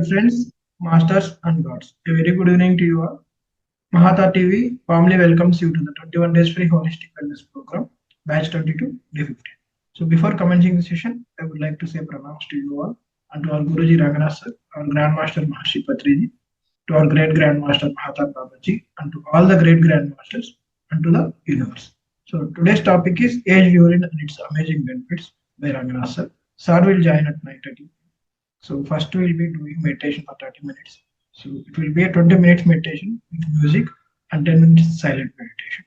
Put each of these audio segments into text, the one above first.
friends, masters and gods. A very good evening to you all. Mahavatar TV warmly welcomes you to the 21 days free holistic wellness program, batch 22, day 15. So before commencing the session, I would like to say pranams to you all and to our Guruji Ranganath sir, our Grandmaster Maharshi Patriji, to our great Grandmaster Mahavatar Babaji, and to all the great Grandmasters and to the universe. So today's topic is aged urine and its amazing benefits by Ranganath sir. Sir will join at 9:30. So first we will be doing meditation for 30 minutes. So it will be a 20 minutes meditation with music and 10 minutes silent meditation.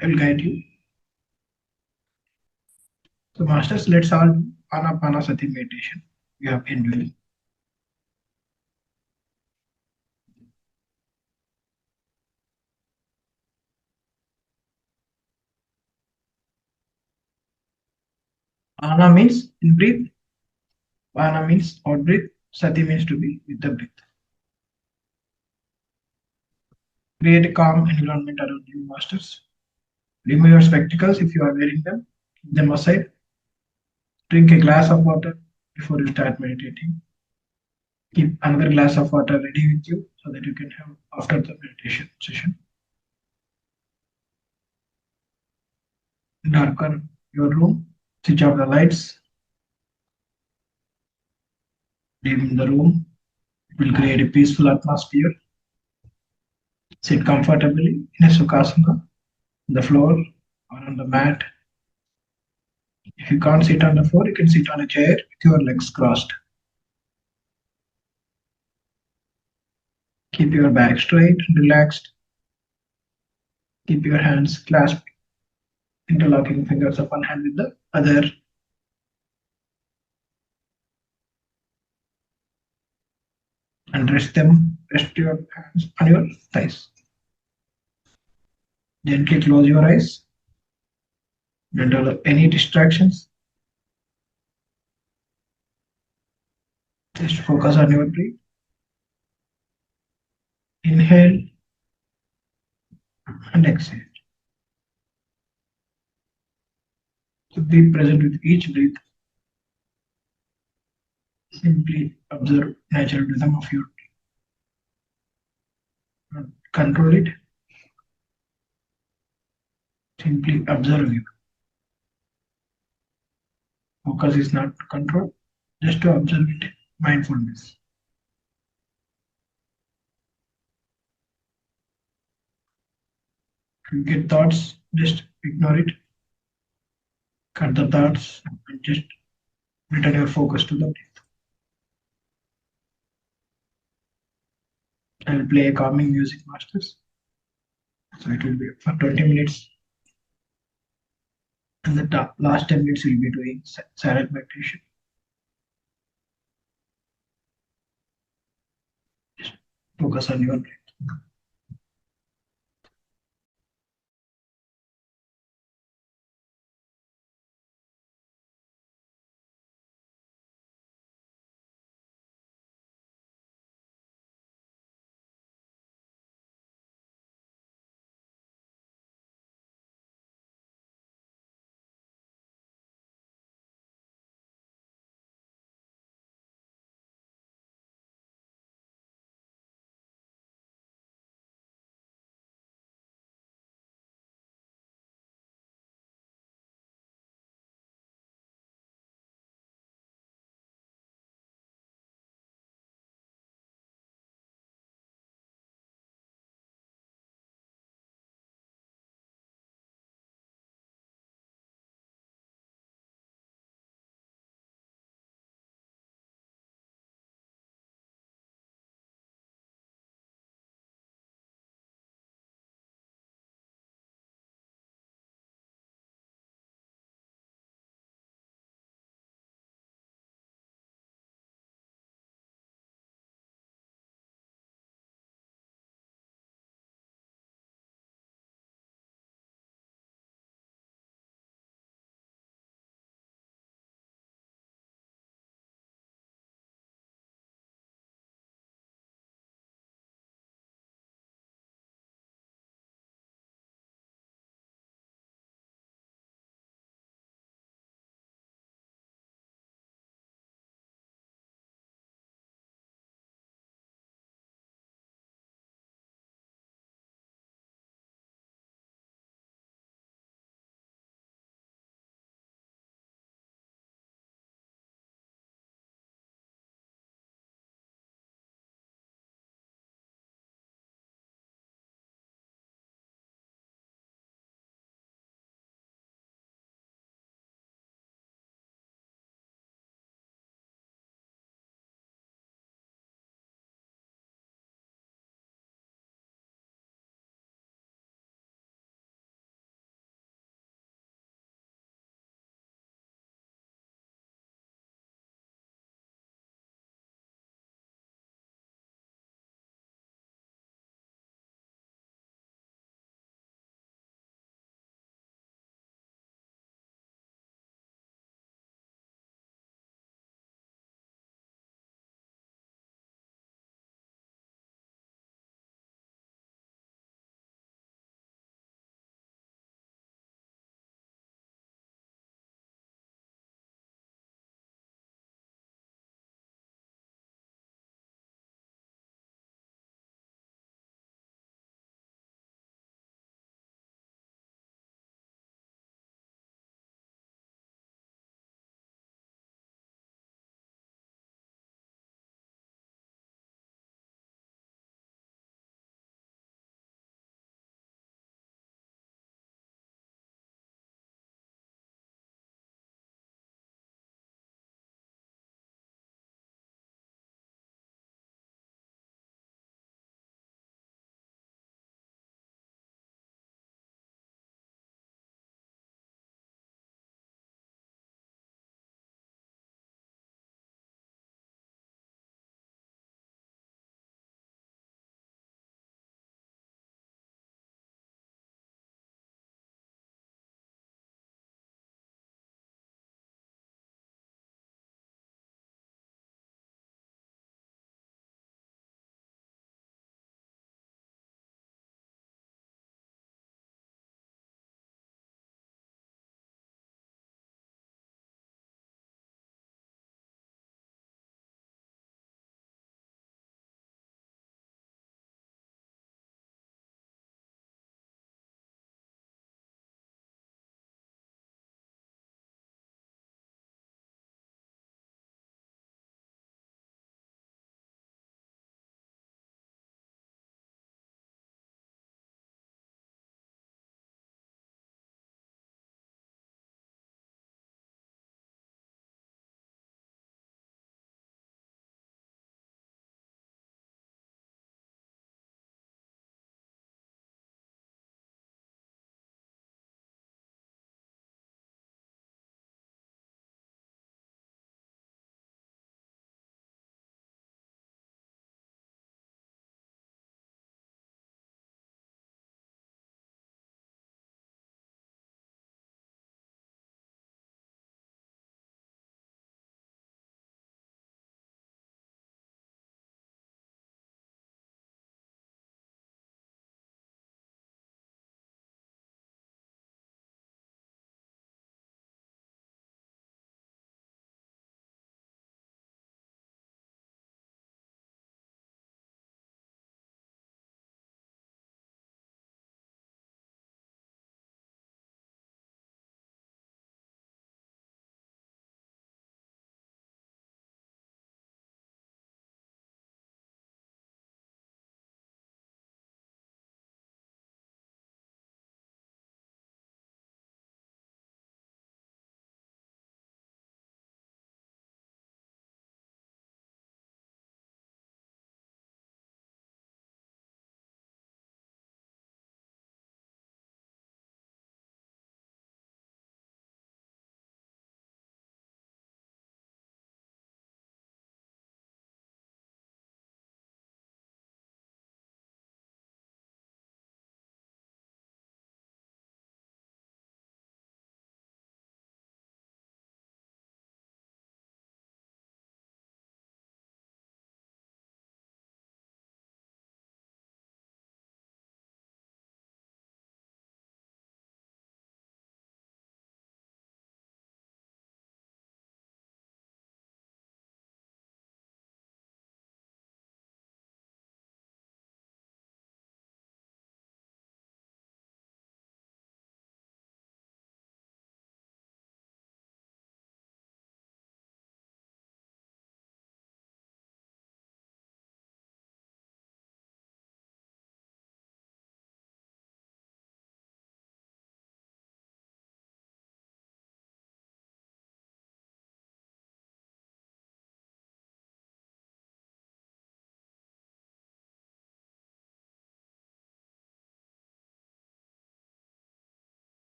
I will guide you. So masters, let's all do Anapanasati meditation. We have been doing. Ana means in breathe. Pana means out breathe. Sati means to be with the breath. Create a calm environment around you, masters. Remove your spectacles if you are wearing them. Keep them aside. Drink a glass of water before you start meditating. Keep another glass of water ready with you so that you can have after the meditation session. Darken your room, switch off the lights, dim the room. It will create a peaceful atmosphere. Sit comfortably in a sukhasana, on the floor or on the mat. If you can't sit on the floor, you can sit on a chair with your legs crossed. Keep your back straight and relaxed. Keep your hands clasped, interlocking fingers of one hand with the other. And rest your hands on your thighs. Gently close your eyes. Don't allow any distractions. Just focus on your breath. Inhale and exhale. So be present with each breath. Simply observe natural rhythm of your breath. Control it. Simply observe you. Focus is not control, just to observe it. Mindfulness. If you get thoughts, just ignore it. Cut the thoughts and just return your focus to the breath. I will play a calming music, masters. So it will be for 20 minutes. And the last 10 minutes will be doing silent meditation. Just focus on your breath.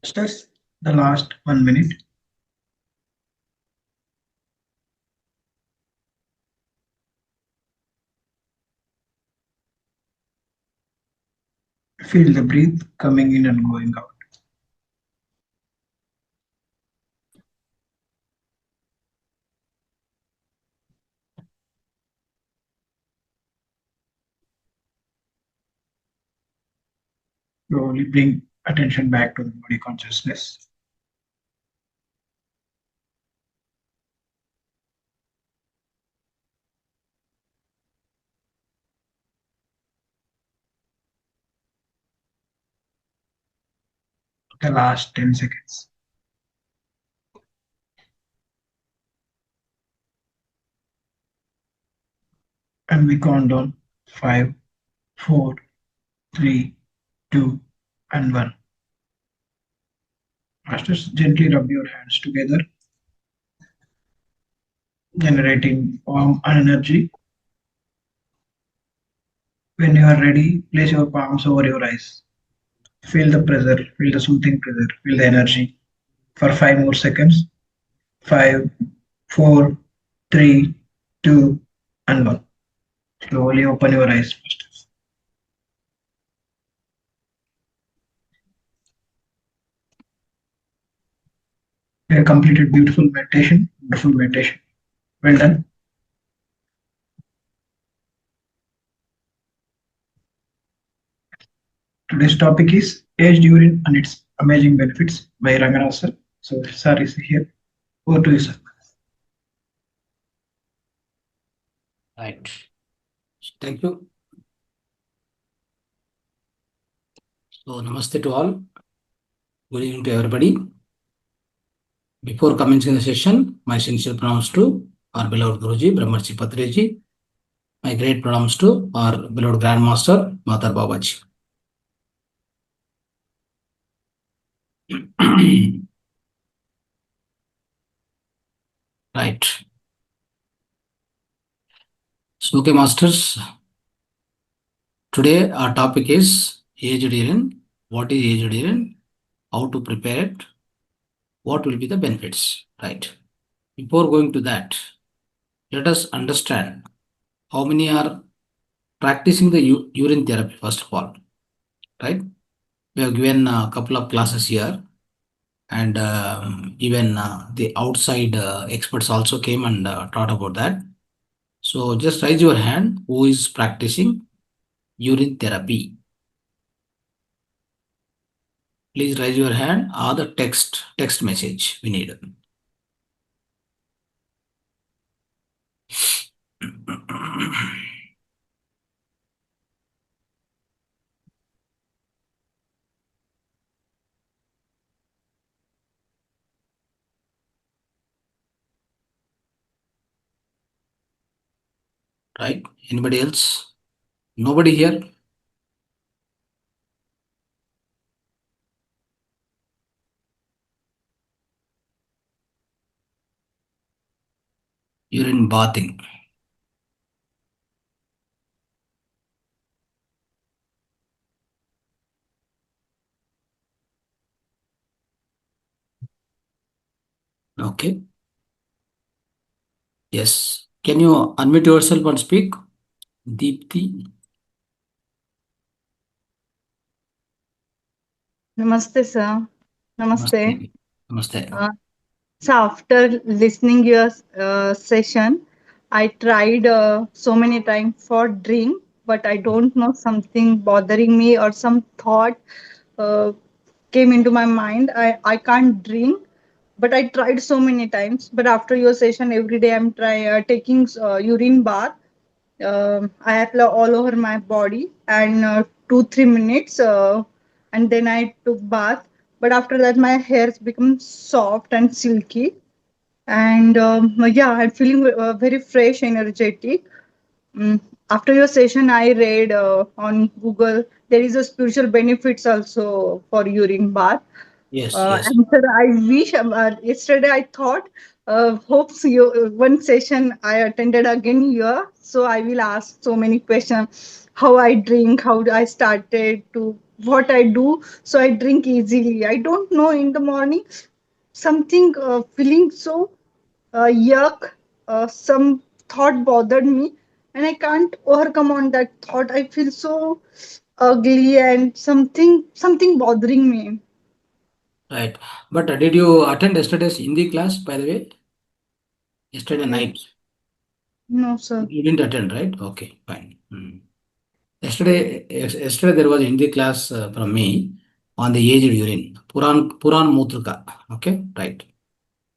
Masters, the last 1 minute. Feel the breath coming in and going out. Slowly bring attention back to the body consciousness. The last 10 seconds. And we count down 5, 4, 3, 2, and 1. Masters, gently rub your hands together, generating warmth and energy. When you are ready, place your palms over your eyes. Feel the pressure, feel the soothing pressure, feel the energy for 5 more seconds. 5, 4, 3, 2, and 1. Slowly open your eyes, Masters. You have completed beautiful meditation. Wonderful meditation. Well done. Today's topic is aged urine and its amazing benefits by Ranganath sir. So, sir is here. Over to you, sir. Right. Thank you. So, namaste to all. Good evening to everybody. Before commencing the session, my sincere pronouns to our beloved Guruji, Brahmarshi Patriji. My great pronouns to our beloved Grandmaster, Mahavatar Babaji. Right. So, okay, Masters. Today our topic is aged urine. What is aged urine? How to prepare it? What will be the benefits? Right. Before going to that, let us understand how many are practicing the urine therapy first of all, right? We have given a couple of classes here, and even the outside experts also came and taught about that. So just raise your hand who is practicing urine therapy. Please raise your hand or the text message we need. Right? Anybody else? Nobody here? Urine bathing. Okay. Yes. Can you unmute yourself and speak? Deepthi. Namaste, sir. Namaste. Namaste. Namaste. So after listening your session, I tried so many times for drink, but I don't know something bothering me or some thought uh, came into my mind. I can't drink, but I tried so many times. But after your session, every day I'm taking urine bath. I apply all over my body and 2-3 minutes, and then I took bath. But after that, my hair's become soft and silky, and yeah, I'm feeling very fresh, energetic. Mm. After your session, I read on Google there is a spiritual benefits also for urine bath. Yes, yes. And sir, I wish yesterday I thought, hopes you one session I attended again here, so I will ask so many questions. How I drink, how I started to what I do. So I drink easily. I don't know, in the morning something feeling so yuck, some thought bothered me, and I can't overcome on that thought. I feel so ugly and something bothering me. Right. But did you attend yesterday's Hindi class, by the way? Yesterday Uh, night. no, sir. You didn't attend, right? Okay, fine. Yesterday there was a Hindi class from me on the aged urine. Puran Mutrika. Okay, right.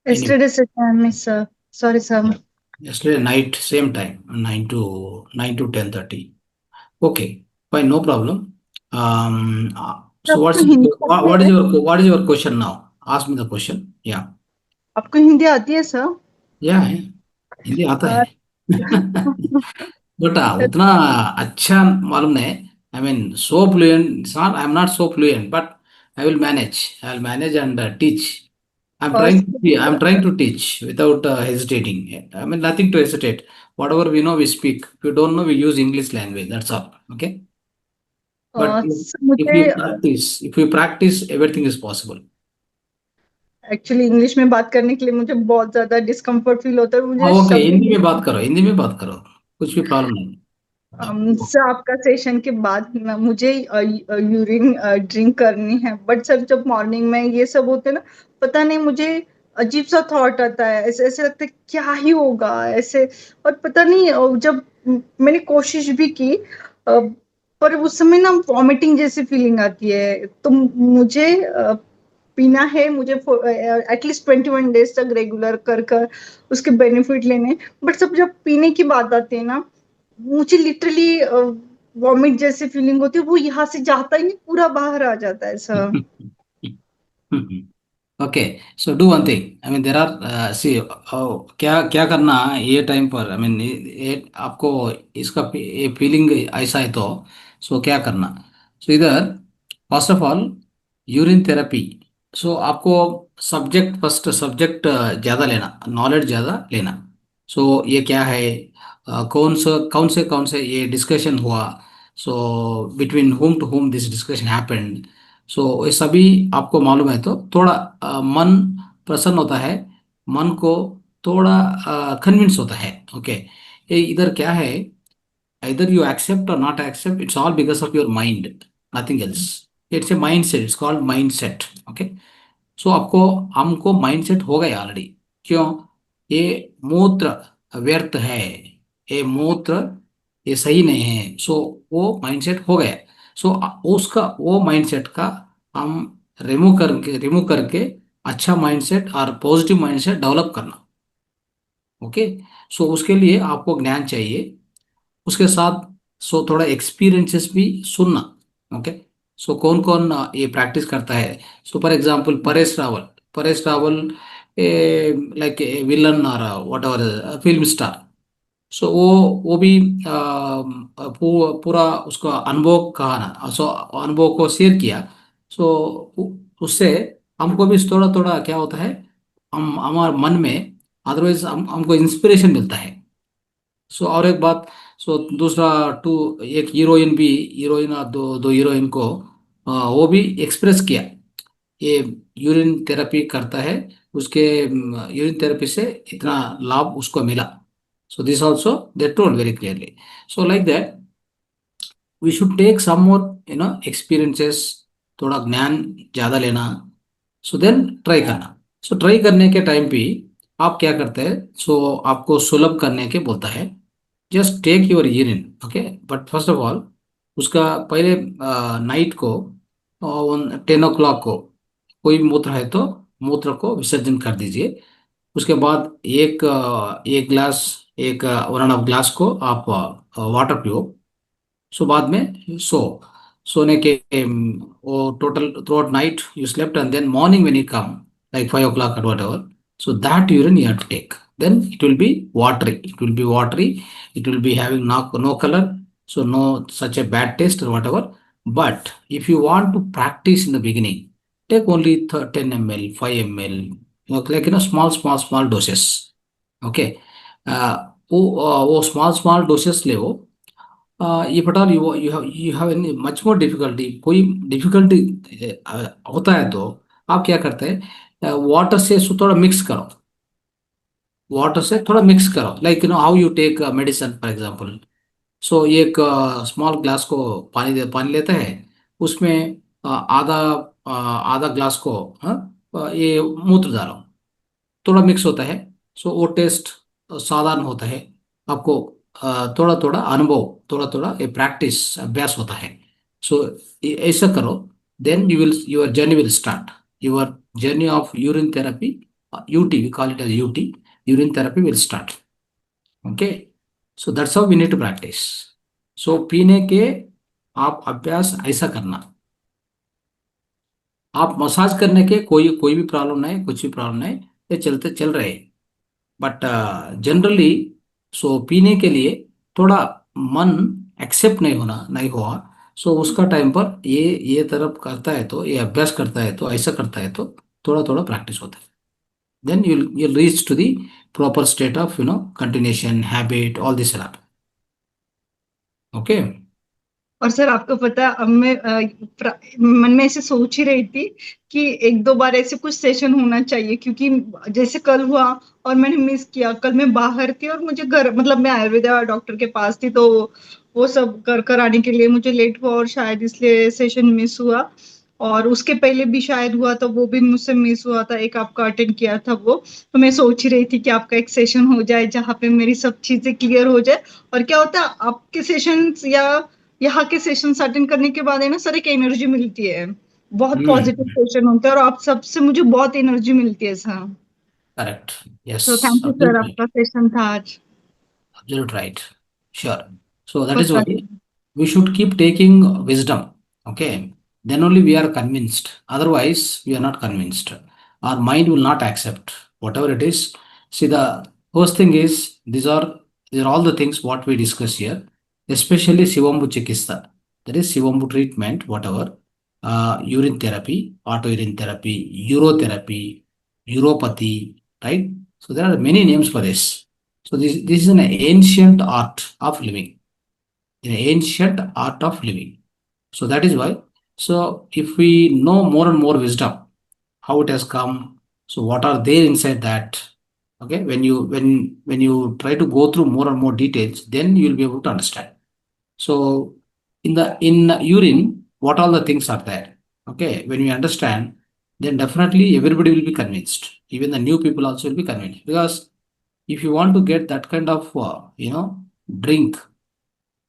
Anyway, Yesterday session I miss, sir. Sorry, sir. yeah. Yesterday night, same time, 9 to 10:30. Okay, fine, no problem. So आपको हिंदी आती है? what is your question now? Ask me the question. Yeah. आपको हिंदी आती है, sir? Yeah, Hindi आता Uh, है. But उतना अच्छा मालूम नहीं. I mean, so fluent. It's not. I'm not so fluent, but I will manage. I'll manage and teach. I'm trying to teach without hesitating. I mean, nothing to hesitate. Whatever we know, we speak. If you don't know, we use English language. That's all. Okay. But मुझे if you practice, everything is possible. Actually English में बात करने के लिए मुझे बहुत ज्यादा discomfort feel होता है, हाँ, मुझे ओके. शब्द हिंदी में बात करो. हिंदी में बात करो. कुछ भी प्रॉब्लम नहीं. हाँ. सर आपका सेशन के बाद मुझे यूरिन ड्रिंक करनी है, बट सर जब मॉर्निंग में ये सब होते हैं ना, पता नहीं मुझे अजीब सा थॉट आता है, ऐसे ऐसे लगता है क्या ही होगा ऐसे। और पता नहीं जब मैंने कोशिश भी की, पर उस समय ना वॉमिटिंग जैसी फीलिंग आती है, तो मुझे पीना है, मुझे एटलीस्ट 21 डेज तक रेगुलर कर कर उसके बेनिफिट लेने। बट सब जब पीने की बात आती है ना, मुझे लिटरली वॉमिट जैसी फीलिंग होती है, वो यहाँ से जाता ही नहीं, पूरा बाहर आ जाता है sir. Okay, so do one thing. I mean, there are see, क्या क्या करना ये टाइम पर. I mean, ये आपको इसका ये फीलिंग ऐसा है तो सो क्या करना. सो इधर first of all urine therapy. So आपको फर्स्ट सब्जेक्ट ज़्यादा लेना, नॉलेज ज़्यादा लेना. सो ये क्या है, कौन से ये डिस्कशन हुआ. So between home to home this discussion happened. So ये सभी आपको मालूम है तो थोड़ा मन प्रसन्न होता है. मन को थोड़ा कन्विंस होता है. ओके. ये इधर क्या है, either you accept or not accept, it's all because of your mind, nothing else. It's a mindset, it's called mindset. Okay. सो आपको हमको माइंडसेट हो गया ऑलरेडी. क्यों? ये मूत्र व्यर्थ है, ये मूत्र ये सही नहीं है. सो वो माइंडसेट हो गया. सो उसका वो माइंडसेट का हम रिमूव करके अच्छा माइंडसेट और पॉजिटिव माइंडसेट डेवलप करना. ओके. सो उसके लिए आपको ज्ञान चाहिए. उसके साथ सो थोड़ा एक्सपीरियंसेस भी सुनना. ओके. सो कौन कौन ये प्रैक्टिस करता है. So for example Paresh Rawal like villain और वट एवर फिल्म स्टार. सो वो भी पूरा उसका अनुभव कहा ना. सो अनुभव को शेयर किया. सो उससे हमको भी थोड़ा थोड़ा क्या होता है, हम हमारे मन में अदरवाइज हमको इंस्पिरेशन मिलता है. सो और एक बात. सो दूसरा एक हीरोइन और दो दो हीरोइन को वो भी एक्सप्रेस किया. ये यूरिन थेरेपी करता है, उसके यूरिन थेरेपी से इतना लाभ उसको मिला. So this also they told very clearly. So like that we should take some more experiences. थोड़ा ज्ञान ज़्यादा लेना. सो देन ट्राई करना. सो ट्राई करने के टाइम पे आप क्या करते हैं. सो आपको सुलभ करने के बोलता है, just take your urine. Okay. But first of all उसका पहले नाइट को 10 o'clock को कोई मूत्र है तो मूत्र को विसर्जन कर दीजिए. उसके बाद एक ग्लास, एक 1.5 ग्लास को आप वाटर पियो. सो बाद में सोने के वो total throughout night you slept and then morning when you come like 5 o'clock or whatever. So that urine you have to take. Then it will be watery. It will be watery. It will be having no color. So no such a bad taste or whatever. But if you want to practice in the beginning, take only 10 ml, 5 ml, like small doses. Okay. वो small doses ले वो. if at all you have any much more difficulty, कोई difficulty होता है तो आप क्या करते हैं, वाटर से थोड़ा मिक्स करो, वाटर से थोड़ा मिक्स करो, like how you take medicine for example. So एक स्मॉल ग्लास को पानी लेते हैं, उसमें आधा ग्लास को ये मूत्र डालो, थोड़ा मिक्स होता है. सो वो टेस्ट साधारण होता है. आपको थोड़ा थोड़ा अनुभव, थोड़ा थोड़ा ये प्रैक्टिस अभ्यास होता है. सो ऐसा करो, then your journey will start. Your journey of urine therapy, UT, we call it as UT, urine therapy will start. Okay, so that's how we need to practise. So पीने के आप अभ्यास ऐसा करना. आप मसाज करने के कोई कोई भी प्रॉब्लम नहीं, कुछ भी प्रॉब्लम नहीं, ये चलते चल रहे. बट जनरली सो पीने के लिए थोड़ा मन एक्सेप्ट नहीं हुआ. सो उसका टाइम पर ये तरफ करता है तो, ये अभ्यास करता है तो, ऐसा करता है तो थोड़ा थोड़ा प्रैक्टिस होता है. Then you'll reach to the proper state of continuation, habit, all this will happen. Okay. और सर आपको पता है, अब मैं मन में ऐसे सोच ही रही थी कि एक दो बार ऐसे कुछ सेशन होना चाहिए, क्योंकि जैसे कल हुआ और मैंने मिस किया. कल मैं बाहर थी और मुझे घर, मतलब मैं आयुर्वेदा डॉक्टर के पास थी, तो वो सब कर आने के लिए मुझे लेट हुआ और शायद इसलिए सेशन मिस हुआ. और उसके पहले भी शायद हुआ, तो वो भी मुझसे मिस हुआ था. एक आपका अटेंड किया था वो. तो मैं सोच ही रही थी कि आपका एक सेशन हो जाए जहाँ पे मेरी सब चीजें क्लियर हो जाए. और क्या होता है, आपके सेशन या यहाँ के सेशन अटेंड करने के बाद है ना सर, एक एनर्जी मिलती है, बहुत पॉजिटिव सेशन होता है और आप सबसे मुझे बहुत एनर्जी मिलती है सर. Correct. तो Yes. Thank you sir, Absolutely. आपका सेशन था आज. Absolute right. Sure. So that is पता why we should keep taking wisdom. Okay. Then only we are convinced. Otherwise, we are not convinced. Our mind will not accept whatever it is. See, the first thing is these are all the things what we discuss here, especially Sivambu Chikitsa. That is Sivambu treatment, whatever. Urine therapy, auto urine therapy, urotherapy, uropathy, right? So there are many names for this. So this is an ancient art of living, an ancient art of living. So that is why. So if we know more and more wisdom, how it has come, so what are there inside that? Okay, when you try to go through more and more details, then you will be able to understand. So in urine, what all the things are there? Okay, when we understand, then definitely everybody will be convinced. Even the new people also will be convinced, because if you want to get that kind of drink,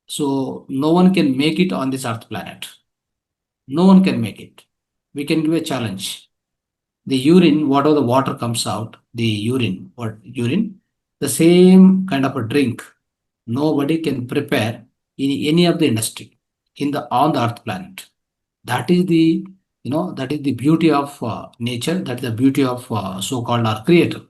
so no one can make it on this earth planet. No one can make it. We can give a challenge. The urine, whatever the water comes out, the urine, the same kind of a drink, nobody can prepare in any of the industry on the earth planet. That is the beauty of nature. That is the beauty of so-called our creator.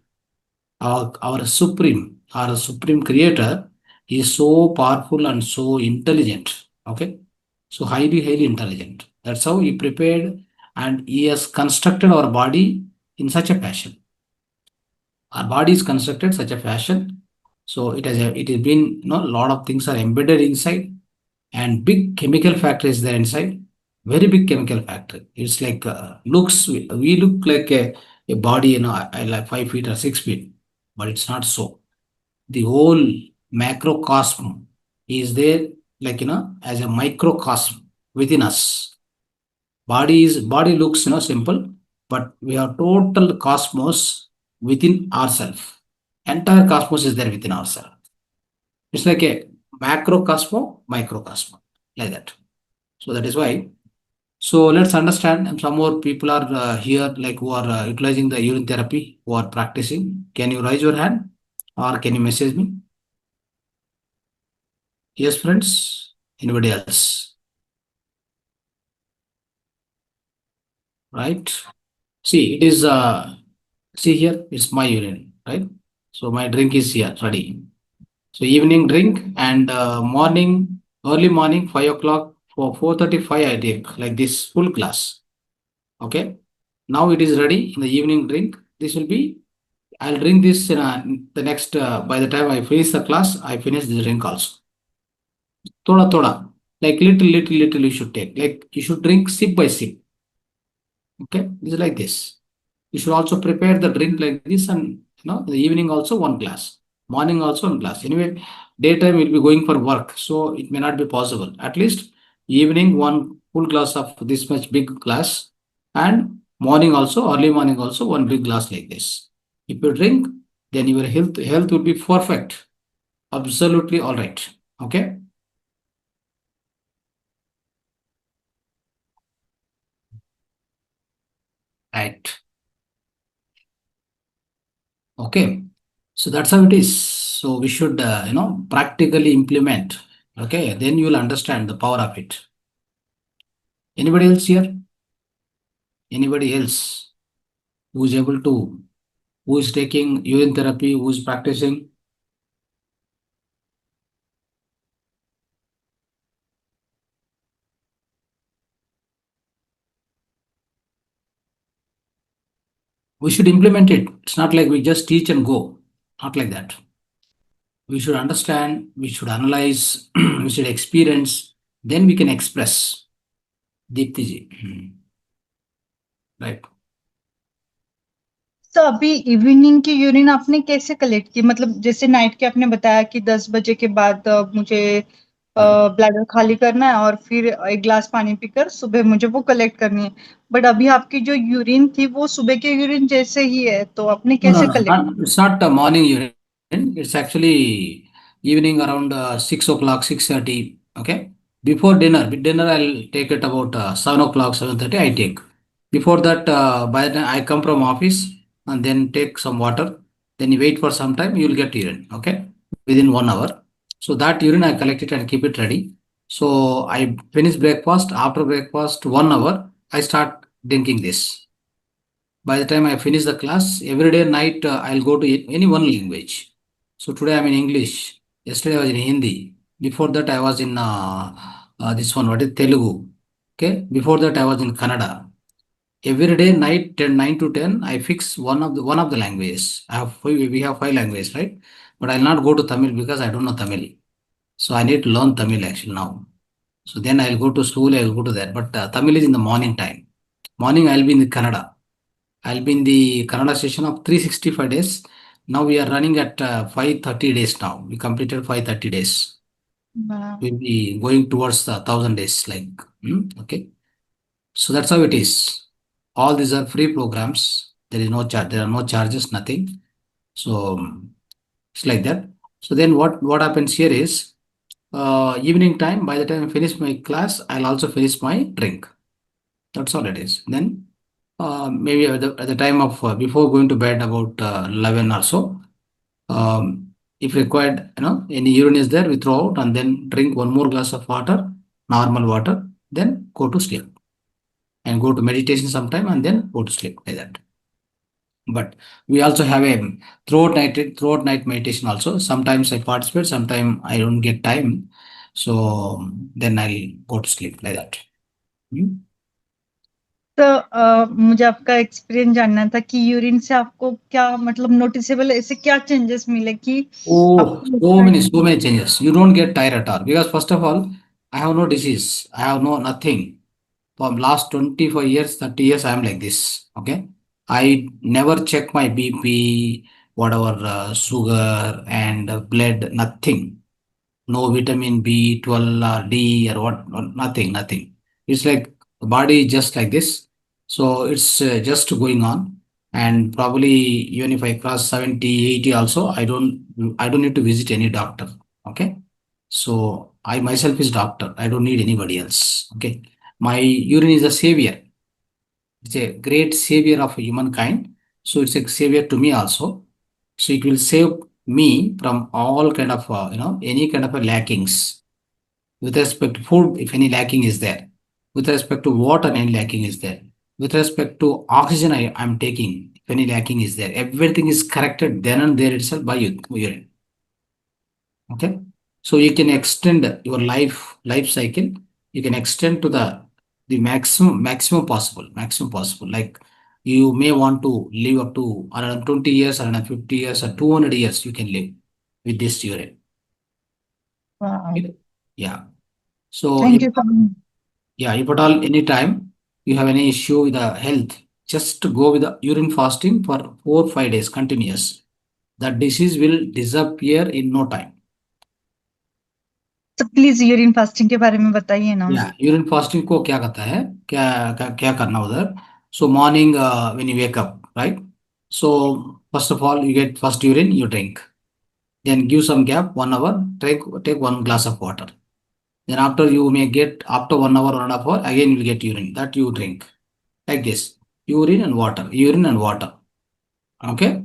Our supreme creator is so powerful and so intelligent. Okay, so highly intelligent. That's how he prepared, and he has constructed our body in such a fashion. Our body is constructed such a fashion. So it has been, a lot of things are embedded inside, and big chemical factory is there inside. Very big chemical factory. It's like we look like a body, like 5 feet or 6 feet, but it's not so. The whole macrocosm is there, like as a microcosm within us. Body looks simple, but we have total cosmos within ourselves. Entire cosmos is there within ourselves. It's like a macrocosmo, microcosmo, like that. So that is why. So let's understand. And some more people are here, like who are utilizing the urine therapy, who are practicing. Can you raise your hand, or can you message me? Yes, friends. Anybody else? Right? See, it is. See here, it's my urine, right? So my drink is here ready. So evening drink, and morning, early morning, 5 o'clock, for 4:35 I take like this full glass. Okay. Now it is ready in the evening drink. This will be. I'll drink this in the next. By the time I finish the class, I finish this drink also. Thoda, like little you should take. Like you should drink sip by sip. Okay, this is like this. You should also prepare the drink like this, and in the evening also one glass, morning also one glass. Anyway, daytime will be going for work, so it may not be possible. At least evening one full glass of this much big glass, and morning also, early morning also one big glass like this. If you drink, then your health will be perfect, absolutely all right. Okay, right. Okay, so that's how it is. So we should, practically implement. Okay, then you will understand the power of it. Anybody else here? Anybody else who is able to, who is taking urine therapy, who is practicing? We should implement it. It's not like we just teach and go. Not like that. We should understand, we should analyze, we should experience, then we can express. Deepti ji. Right. तो अभी evening की urine आपने कैसे collect की? मतलब जैसे night के आपने बताया कि 10 बजे के बाद मुझे ब्लैडर खाली करना है और फिर एक ग्लास पानी पीकर सुबह मुझे वो कलेक्ट करनी है, बट अभी आपकी जो यूरिन थी वो सुबह के यूरिन जैसे ही है, तो आपने कैसे collect? It's not morning urine. It's actually evening around 6 o'clock, 6:30. Okay. Before dinner, with dinner I'll take it about 7 o'clock, 7:30 I take. Before that, by the time I come from office and then take some water, then you wait for some time, you'll get urine. Okay. Within 1 hour. So that urine I collect it and keep it ready. So I finish breakfast. After breakfast, 1 hour, I start drinking this. By the time I finish the class, every day night I'll go to any one language. So today I'm in English. Yesterday I was in Hindi. Before that I was in this one. What is Telugu? Okay. Before that I was in Kannada. Every day night 9 to 10 I fix one of the languages. We have 5 languages, right? But I'll not go to Tamil because I don't know Tamil. So I need to learn Tamil actually now. So then I'll go to school. I'll go to that. But Tamil is in the morning time. Morning I'll be in the Kannada. I'll be in the Kannada session of 365 days. Now we are running at 530 days now. We completed 530 days. Wow. We'll be going towards the 1,000 days. Okay. So that's how it is. All these are free programs. There is no charge. There are no charges. Nothing. So it's like that. So then what happens here is evening time. By the time I finish my class, I'll also finish my drink. That's all it is. Then maybe at the time of before going to bed about 11 or so, if required, any urine is there, we throw out and then drink one more glass of water, normal water, then go to sleep and go to meditation sometime and then go to sleep like that. But we also have a throughout night meditation also. Sometimes I participate, sometimes I don't get time. So then I'll go to sleep like that. तो मुझे आपका experience जानना था कि urine से आपको क्या मतलब नोटिसेबल ऐसे क्या चेंजेस मिले कि Oh, आपको so many changes. You don't get tired at all because first of all, I have no disease. I have no nothing. For last 25 years, 30 years, I am like this. Okay. I never check my BP, whatever sugar and blood, nothing. No vitamin B12 or D or what, nothing. It's like the body is just like this. So it's just going on. And probably even if I cross 70, 80 also, I don't need to visit any doctor. Okay. So I myself is doctor. I don't need anybody else. Okay. My urine is a savior. It's a great savior of humankind. So it's a savior to me also. So it will save me from all kind of any kind of a lackings with respect to food if any lacking is there, with respect to water any lacking is there, with respect to oxygen I'm taking if any lacking is there, everything is corrected then and there itself by urine. Okay, so you can extend your life cycle. You can extend to the maximum possible. Like you may want to live up to around 20 years, around 50 years, or 200 years. You can live with this urine. Wow. Okay? Yeah. So Thank if, you so much. yeah, if at all any time you have any issue with the health, just go with the urine fasting for 4-5 days continuous. That disease will disappear in no time. So please urine fasting के बारे में बताइए ना. Yeah, urine fasting को क्या करता है, क्या करना उधर. So morning when you wake up, right? So first of all you get first urine, you drink. Then give some gap, 1 hour, take 1 glass of water. Then after you may get after 1 hour, 1.5 hour, again you will get urine that you drink. Like this, urine and water, urine and water. Okay.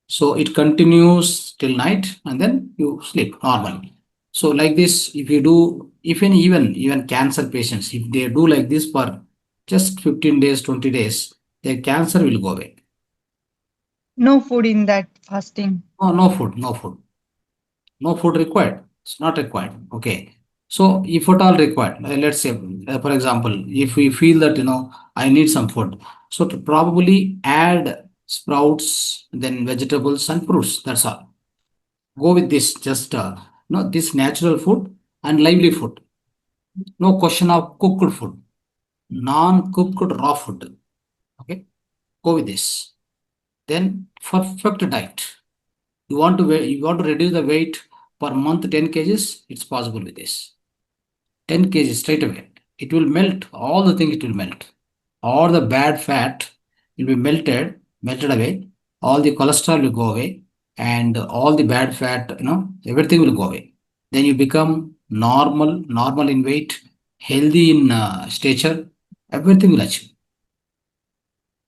So it continues till night and then you sleep normally. So like this, if you do, even cancer patients, if they do like this for just 15 days, 20 days, their cancer will go away. No food in that fasting. Oh, no food, no food. No food required. It's not required. Okay. So if at all required, let's say, for example, if we feel that, I need some food, so to probably add sprouts, then vegetables and fruits. That's all. Go with this, just, this natural food and lively food. No question of cooked food, non-cooked raw food. Okay. Go with this. Then perfect diet. You want to reduce the weight per month 10 kgs, it's possible with this. 10 kgs straight away. It will melt, all the things it will melt. All the bad fat will be melted away. All the cholesterol will go away, and all the bad fat, everything will go away. Then you become normal in weight, healthy in stature, everything will achieve.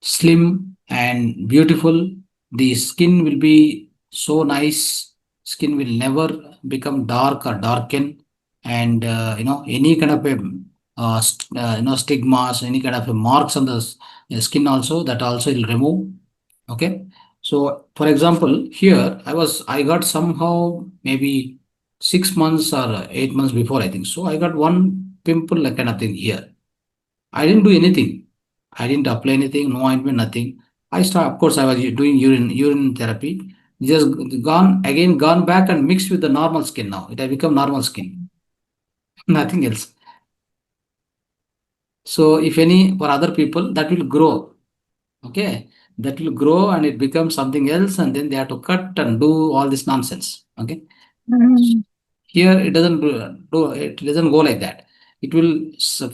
Slim and beautiful. The skin will be so nice. Skin will never become dark or darken, and any kind of stigmas, any kind of marks on the skin also, that also will remove. Okay. So for example, here I got somehow maybe 6 months or 8 months before, I think so. I got one pimple like kind of thing here. I didn't do anything. I didn't apply anything, no ointment, nothing. Of course, I was doing urine therapy. Just gone back and mixed with the normal skin now. It has become normal skin. Nothing else. So if any for other people, that will grow. Okay. That will grow and it becomes something else, and then they have to cut and do all this nonsense. Okay. Here it doesn't go like that. It will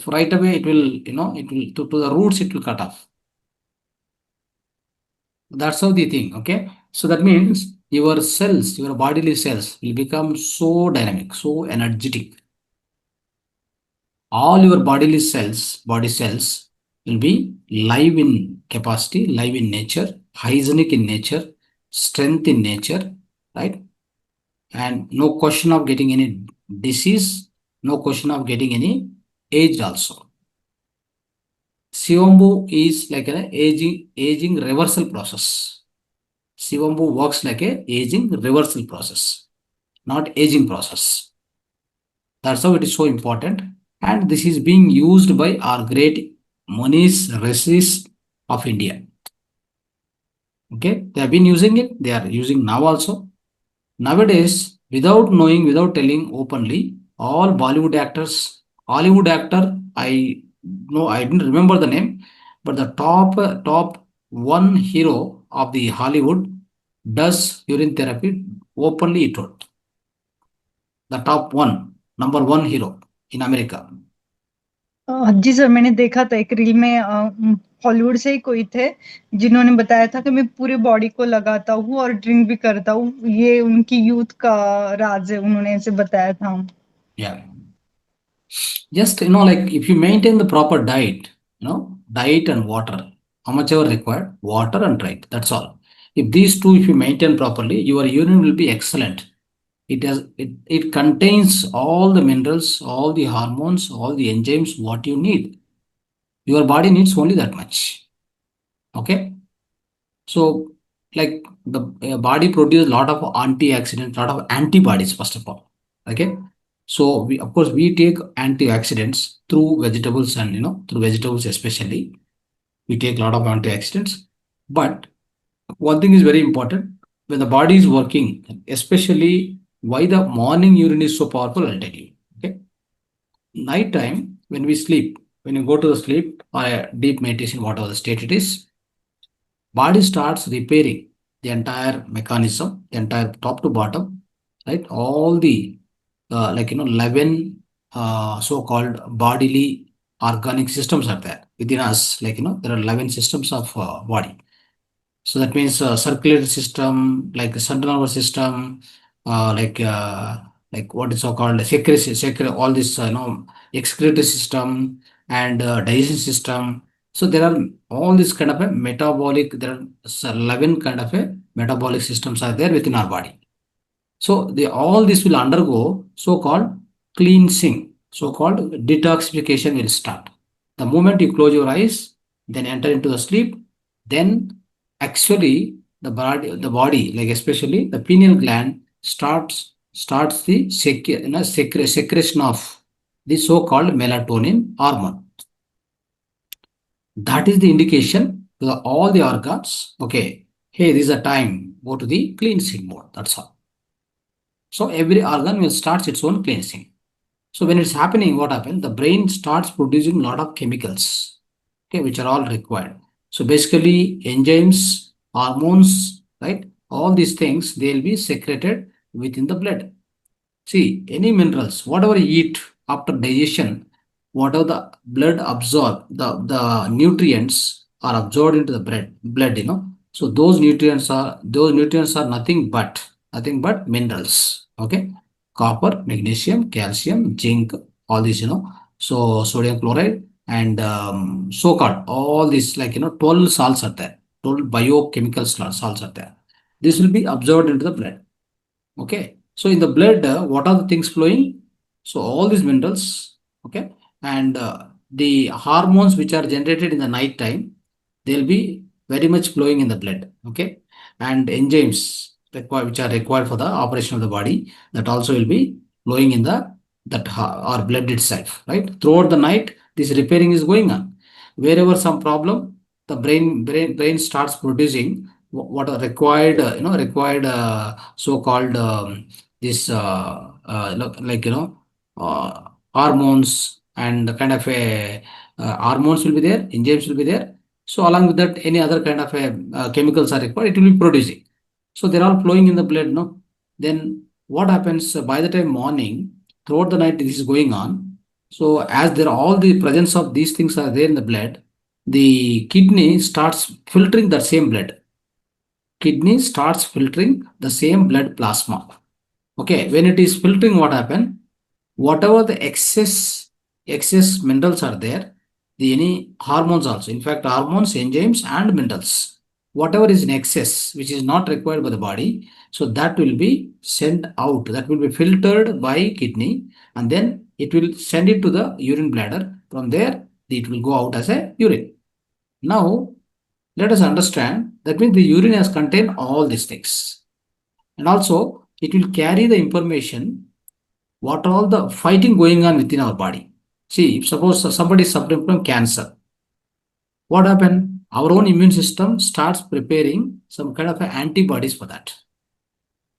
right away, it will, to the roots, it will cut off. That's how the thing. Okay. So that means your cells, your bodily cells will become so dynamic, so energetic. All your body cells will be live in capacity, live in nature, hygienic in nature, strength in nature, right? And no question of getting any disease, no question of getting any age also. Sivambu is like an aging reversal process. Sivambu works like a aging reversal process, not aging process. That's how it is so important. And this is being used by our great Munis, Rishis of India. Okay, they have been using it. They are using now also. Nowadays, without knowing, without telling openly, all Bollywood actors, Hollywood actor, I didn't remember the name, but the top one hero of the Hollywood does urine therapy openly. It told the top one, number one hero in America. जी sir, मैंने देखा था एक reel में, Hollywood से ही कोई थे जिन्होंने बताया था कि मैं पूरे बॉडी को लगाता हूँ और ड्रिंक भी करता हूँ, ये उनकी यूथ का राज है, उन्होंने ऐसे बताया था. Yeah. Just, like if you maintain the proper diet, diet and water, how much ever required, water and diet, that's all. If these two, if you maintain properly, your urine will be excellent. It contains all the minerals, all the hormones, all the enzymes, what you need. Your body needs only that much. Okay. So like the body produces a lot of antioxidants, lot of antibodies, first of all. Okay. So of course we take antioxidants through vegetables, and through vegetables especially, we take a lot of antioxidants. But one thing is very important, when the body is working, especially why the morning urine is so powerful, I'll tell you. Okay. night time, when we sleep, when you go to the sleep or a deep meditation, whatever the state it is, body starts repairing the entire mechanism, the entire top to bottom, right? All the 11 so-called bodily organic systems are there within us. There are 11 systems of body. So that means circulatory system, like the central nervous system, uh, like uh, like what is so called all this excretory system and digestion system. So there are all this kind of a metabolic. There are 11 kind of a metabolic systems are there within our body. So all this will undergo so-called cleansing, so-called detoxification will start. The moment you close your eyes, then enter into the sleep, then actually the body, like especially the pineal gland, starts the secretion of the so-called melatonin hormone. That is the indication to all the organs. Okay, hey, this is a time. Go to the cleansing mode. That's all. So every organ will start its own cleansing. So when it's happening, what happens? The brain starts producing a lot of chemicals, okay, which are all required. So basically, enzymes, hormones, right? All these things they'll be secreted within the blood. See, any minerals, whatever you eat after digestion, whatever the blood absorb, the nutrients are absorbed into the blood. So those nutrients are nothing but minerals. Okay. Copper, magnesium, calcium, zinc, all these, so sodium chloride and so-called all these 12 salts are there. 12 biochemical salts are there. This will be absorbed into the blood. Okay. So in the blood, what are the things flowing? So all these minerals, okay, and the hormones which are generated in the night time, they'll be very much flowing in the blood, okay, and enzymes which are required for the operation of the body, that also will be flowing in our blood itself, right? Throughout the night, this repairing is going on. Wherever some problem, the brain starts producing what are required, so-called this hormones and kind of a hormones will be there, enzymes will be there. So along with that, any other kind of chemicals are required, it will be producing. So they're all flowing in the blood, no? Then what happens by the time morning, throughout the night, this is going on. So as there all the presence of these things are there in the blood, the kidney starts filtering that same blood. Kidney starts filtering the same blood plasma. Okay, when it is filtering, what happen? Whatever the excess minerals are there, any hormones also. In fact, hormones, enzymes, and minerals, whatever is in excess, which is not required by the body, so that will be sent out. That will be filtered by kidney, and then it will send it to the urine bladder. From there, it will go out as a urine. Now, let us understand that means the urine has contained all these things. And also, it will carry the information what all the fighting going on within our body. See, if suppose somebody is suffering from cancer, what happened? Our own immune system starts preparing some kind of antibodies for that.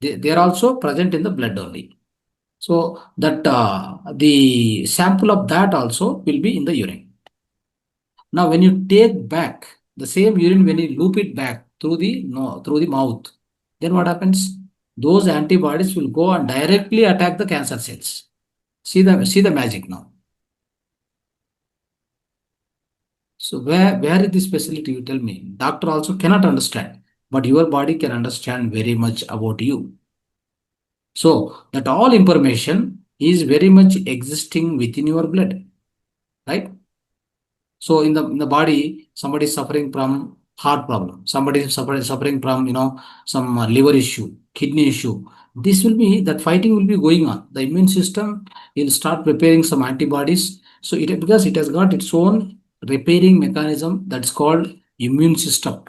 They are also present in the blood only. So that the sample of that also will be in the urine. Now, when you take back the same urine, when you loop it back through the mouth, then what happens? Those antibodies will go and directly attack the cancer cells. See the magic now. So where is this facility? You tell me. Doctor also cannot understand, but your body can understand very much about you. So that all information is very much existing within your blood, right? So in the body, somebody is suffering from heart problem. Somebody is suffering from some liver issue, kidney issue. This will be that fighting will be going on. The immune system will start preparing some antibodies. So because it has got its own repairing mechanism that's called immune system,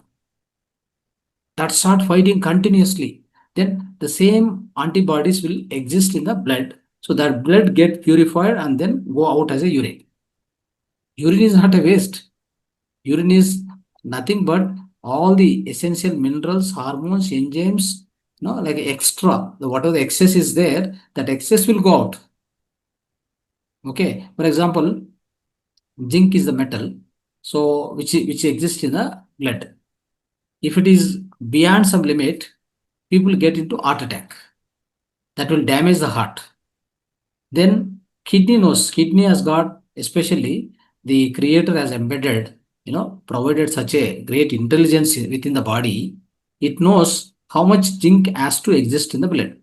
that start fighting continuously. Then the same antibodies will exist in the blood. So that blood get purified and then go out as a urine. Urine is not a waste. Urine is nothing but all the essential minerals, hormones, enzymes, like extra. Whatever the excess is there, that excess will go out. Okay, for example, zinc is the metal, so which exists in the blood. If it is beyond some limit, people get into heart attack. That will damage the heart. Then kidney has got, especially the creator has embedded, provided such a great intelligence within the body. It knows how much zinc has to exist in the blood.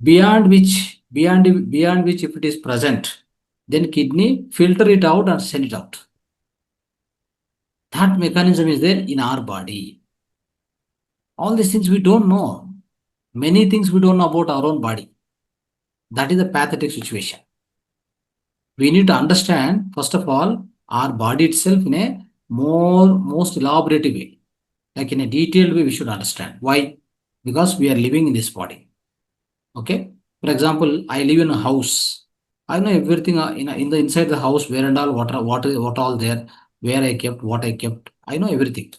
Beyond which if it is present, then kidney filter it out and send it out. That mechanism is there in our body. All these things we don't know. Many things we don't know about our own body. That is a pathetic situation. We need to understand, first of all, our body itself in a most elaborate way. Like in a detailed way, we should understand. Why? Because we are living in this body. Okay? For example, I live in a house. I know everything in the inside the house, where and all, what all there, where I kept, what I kept. I know everything.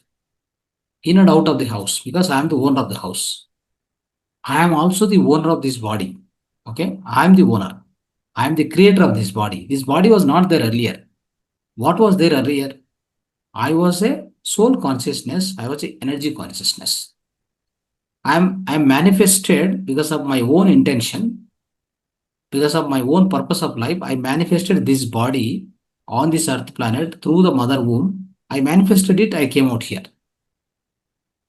In and out of the house, because I am the owner of the house. I am also the owner of this body. Okay? I am the owner. I am the creator of this body. This body was not there earlier. What was there earlier? I was a soul consciousness. I was an energy consciousness. I'm manifested because of my own intention, because of my own purpose of life. I manifested this body on this earth planet through the mother womb. I manifested it. I came out here.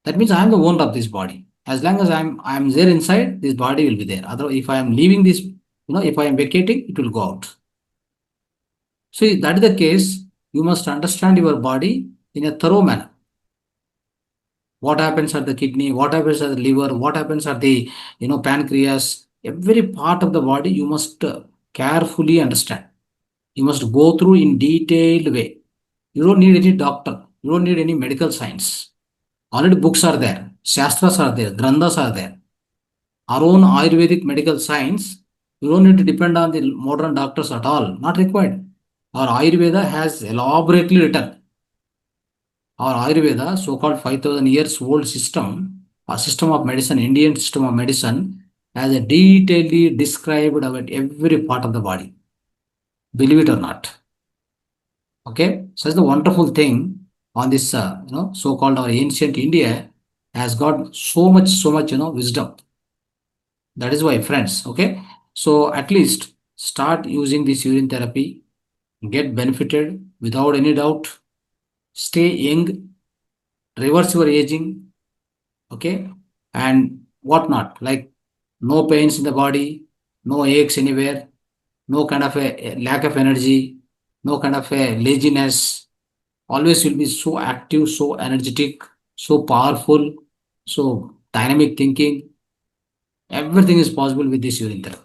That means I am the owner of this body. As long as I'm there inside, this body will be there. Otherwise, if I am leaving this, if I am vacating, it will go out. So if that is the case, you must understand your body in a thorough manner. What happens at the kidney, what happens at the liver, what happens at the pancreas, every part of the body you must carefully understand. You must go through in detailed way. You don't need any doctor, you don't need any medical science. Already books are there, shastras are there, granthas are there. Our own ayurvedic medical science, you don't need to depend on the modern doctors at all, not required. Our Ayurveda has elaborately written. Our Ayurveda, so-called 5,000 years old system, a system of medicine, Indian system of medicine, has a detailedly described about every part of the body. Believe it or not. Okay, such the wonderful thing on this, so-called our ancient India has got so much, wisdom. That is why, friends. Okay, so at least start using this urine therapy, get benefited without any doubt. Stay young, reverse your aging, okay, and whatnot, like no pains in the body, no aches anywhere, no kind of a lack of energy, no kind of a laziness. Always will be so active, so energetic, so powerful, so dynamic thinking. Everything is possible with this urine therapy.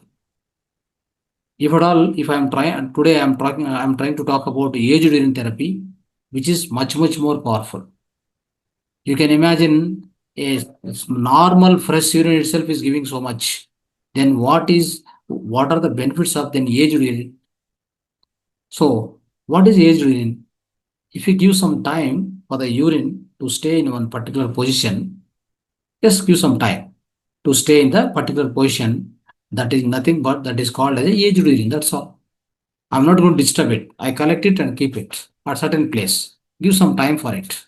If at all, if I'm trying today, I'm trying to talk about aged urine therapy, which is much more powerful. You can imagine a normal fresh urine itself is giving so much. Then what are the benefits of then aged urine? So what is aged urine? If you give some time for the urine to stay in one particular position, just give some time to stay in the particular position. That is nothing but that is called as a aged urine. That's all. I'm not going to disturb it. I collect it and keep it at certain place. Give some time for it.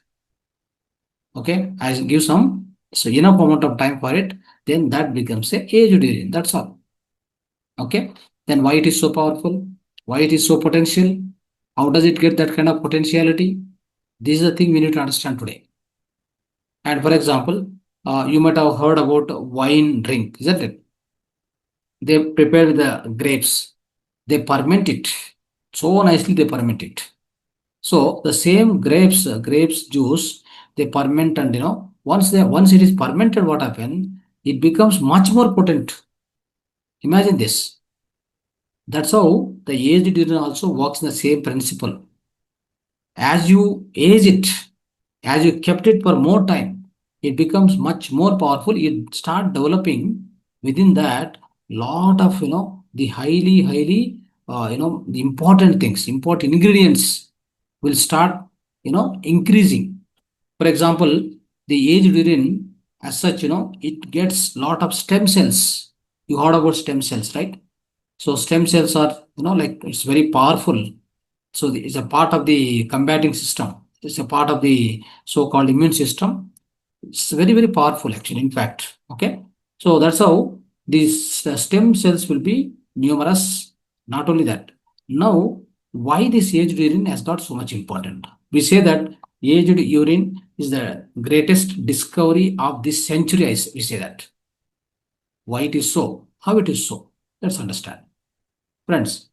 Okay, I give some enough amount of time for it, then that becomes a aged urine. That's all. Okay, then why it is so powerful? Why it is so potential? How does it get that kind of potentiality? This is the thing we need to understand today. And for example, you might have heard about wine drink, isn't it? They prepare the grapes, they ferment it so nicely. They ferment it. So the same grapes juice, they ferment, and once it is fermented, what happens? It becomes much more potent. Imagine this. That's how the aged urine also works in the same principle. As you age it, as you kept it for more time, it becomes much more powerful. It start developing within that lot of the highly the important things, important ingredients will start increasing. For example, the aged urine as such, it gets lot of stem cells. You heard about stem cells, right? So stem cells are, like it's very powerful. So it's a part of the combating system. It's a part of the so-called immune system. It's very, very powerful actually, in fact. Okay. So that's how these stem cells will be numerous. Not only that. Now, why this aged urine has got so much important? We say that aged urine is the greatest discovery of this century. We say that. Why it is so? How it is so? Let's understand. Friends,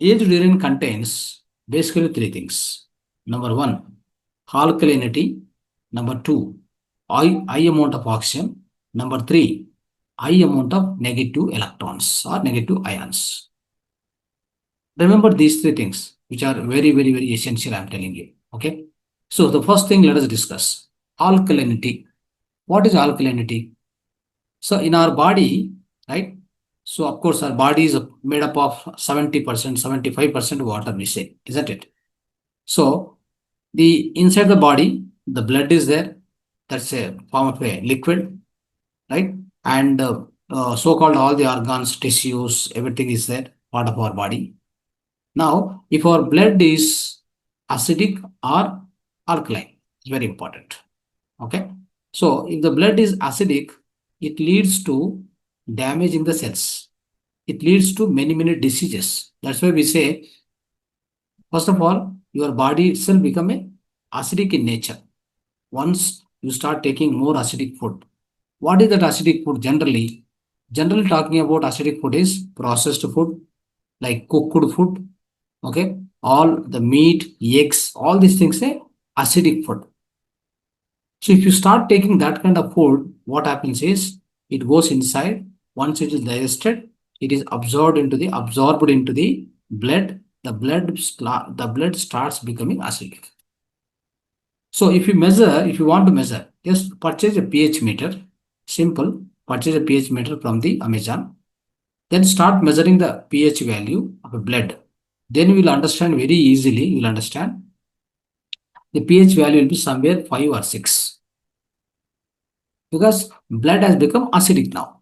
aged urine contains basically three things. Number one, alkalinity. Number two, high amount of oxygen. Number three, high amount of negative electrons or negative ions. Remember these three things, which are very, very, very essential, I'm telling you. Okay. So the first thing, let us discuss alkalinity. What is alkalinity? So in our body, right? So of course, our body is made up of 70%, 75% water, we say, isn't it? So the inside the body, the blood is there. That's a form of a liquid, right? And so-called all the organs, tissues, everything is there, part of our body. Now, if our blood is acidic or alkaline, it's very important. Okay. So if the blood is acidic, it leads to damage in the cells. It leads to many, many diseases. That's why we say, first of all, your body itself become a acidic in nature. Once you start taking more acidic food. What is that acidic food generally? Generally talking about acidic food is processed food, like cooked food. Okay. All the meat, eggs, all these things say acidic food. So if you start taking that kind of food, what happens is it goes inside. Once it is digested, it is absorbed into the blood. The blood starts becoming acidic. So if you want to measure, just purchase a pH meter. Simple. Purchase a pH meter from the Amazon. Then start measuring the pH value of a blood. Then you will understand very easily. You will understand the pH value will be somewhere 5 or 6. Because blood has become acidic now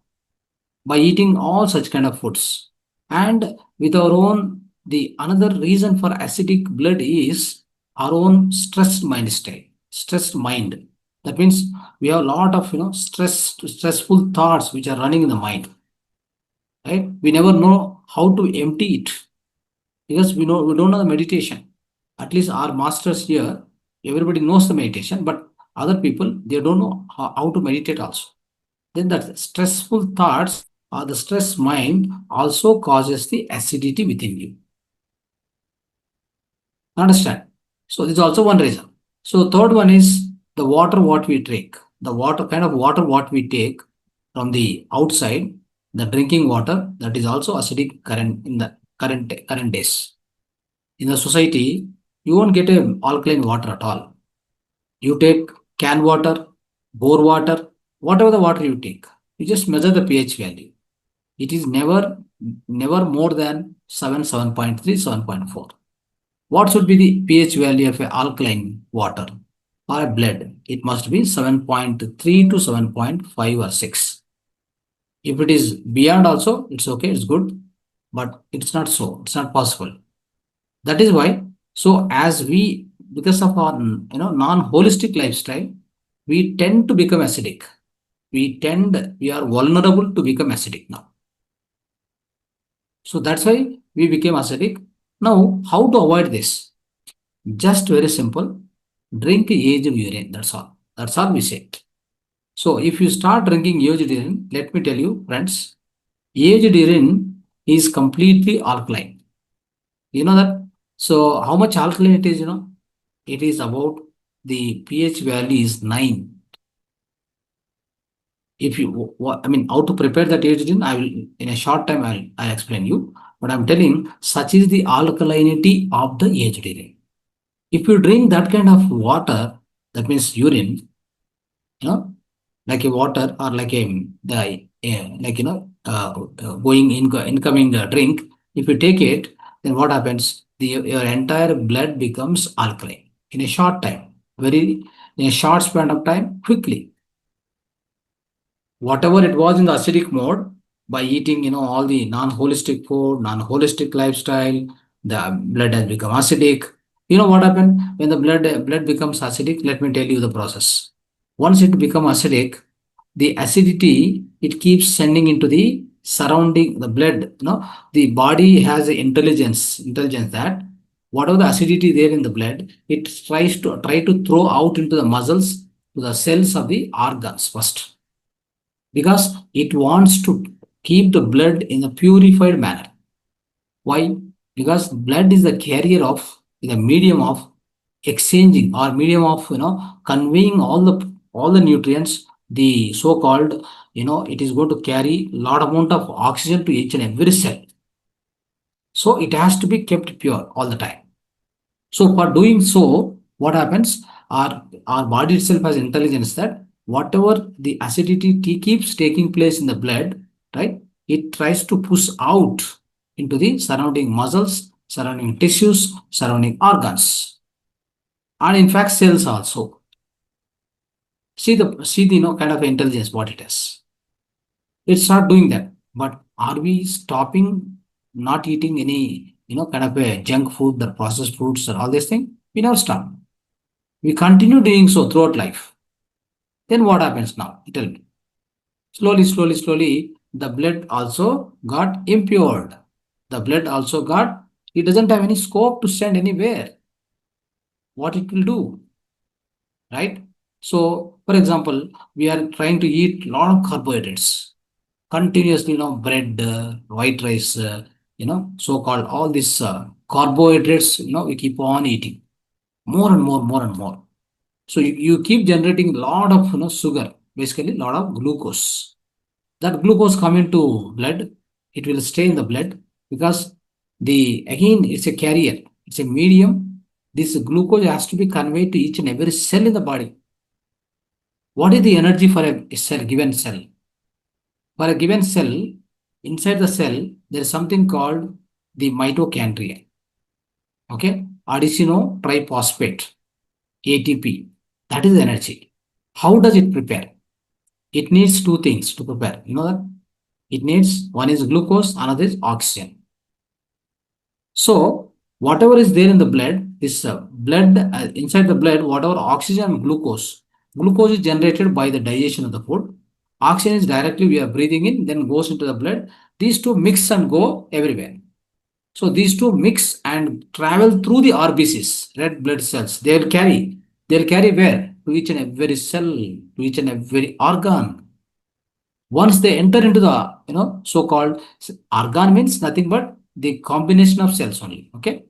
by eating all such kind of foods. And with our own, the another reason for acidic blood is our own stressed mind state, stressed mind. That means we have a lot of stressful thoughts which are running in the mind. Right? We never know how to empty it because we don't know the meditation. At least our masters here, everybody knows the meditation, but other people they don't know how to meditate also. Then that stressful thoughts or the stress mind also causes the acidity within you. Understand? So this is also one reason. So third one is the water what we drink. The kind of water what we take from the outside, the drinking water, that is also acidic current in the current days. In the society, you won't get a alkaline water at all. You take can water, bore water, whatever the water you take, you just measure the pH value. It is never more than 7.3, 7.4. What should be the pH value of an alkaline water or a blood? It must be 7.3 to 7.5 or 6. If it is beyond also, it's okay, it's good, but it's not so, it's not possible. That is why, so as we, because of our non-holistic lifestyle, we tend to become acidic. We are vulnerable to become acidic now. So that's why we became acidic. Now, how to avoid this? Just very simple. Drink aged urine. That's all. That's all we say. So if you start drinking aged urine, let me tell you, friends, aged urine is completely alkaline. You know that? So how much alkaline it is, It is about the pH value is 9. If you, how to prepare that aged urine, I will, in a short time, I'll explain you. But I'm telling, such is the alkalinity of the aged urine. If you drink that kind of water, that means urine, like a water or like incoming drink, if you take it, then what happens? Your entire blood becomes alkaline in a short time, in a short span of time, quickly. Whatever it was in the acidic mode, by eating, all the non-holistic food, non-holistic lifestyle, the blood has become acidic. You know what happened when the blood becomes acidic? Let me tell you the process. Once it becomes acidic, the acidity it keeps sending into the surrounding the blood. The body has an intelligence that whatever the acidity there in the blood, it try to throw out into the muscles, to the cells of the organs first, because it wants to keep the blood in a purified manner. Why? Because blood is the carrier of the medium of exchanging, or medium of conveying all the nutrients, the so-called, it is going to carry lot amount of oxygen to each and every cell. So it has to be kept pure all the time. So for doing so, what happens? Our body itself has intelligence that whatever the acidity keeps taking place in the blood, right? It tries to push out into the surrounding muscles, surrounding tissues, surrounding organs, and in fact cells also. See the kind of intelligence what it is. It's not doing that. But are we stopping not eating any kind of a junk food, the processed foods, or all these things? We never stop. We continue doing so throughout life. Then what happens now? Tell me. Slowly, the blood also got impaired. The blood also it doesn't have any scope to send anywhere. What it will do, right? So, for example, we are trying to eat a lot of carbohydrates continuously, bread, white rice, so-called all these carbohydrates, we keep on eating more and more. So you keep generating a lot of sugar, basically a lot of glucose. That glucose come into blood, it will stay in the blood because again it's a carrier, it's a medium. This glucose has to be conveyed to each and every cell in the body. What is the energy for a cell, given cell? For a given cell, inside the cell, there is something called the mitochondria. Okay, adeno triphosphate, ATP. That is energy. How does it prepare? It needs two things to prepare. You know that? It needs, one is glucose, another is oxygen. So, whatever is there in the blood, this blood, inside the blood, whatever oxygen and glucose is generated by the digestion of the food. Oxygen is directly we are breathing in, then goes into the blood. These two mix and go everywhere. So these two mix and travel through the RBCs, red blood cells. They'll carry where? To each and every cell, to each and every organ. Once they enter into the, so-called organ means nothing but the combination of cells only. Okay.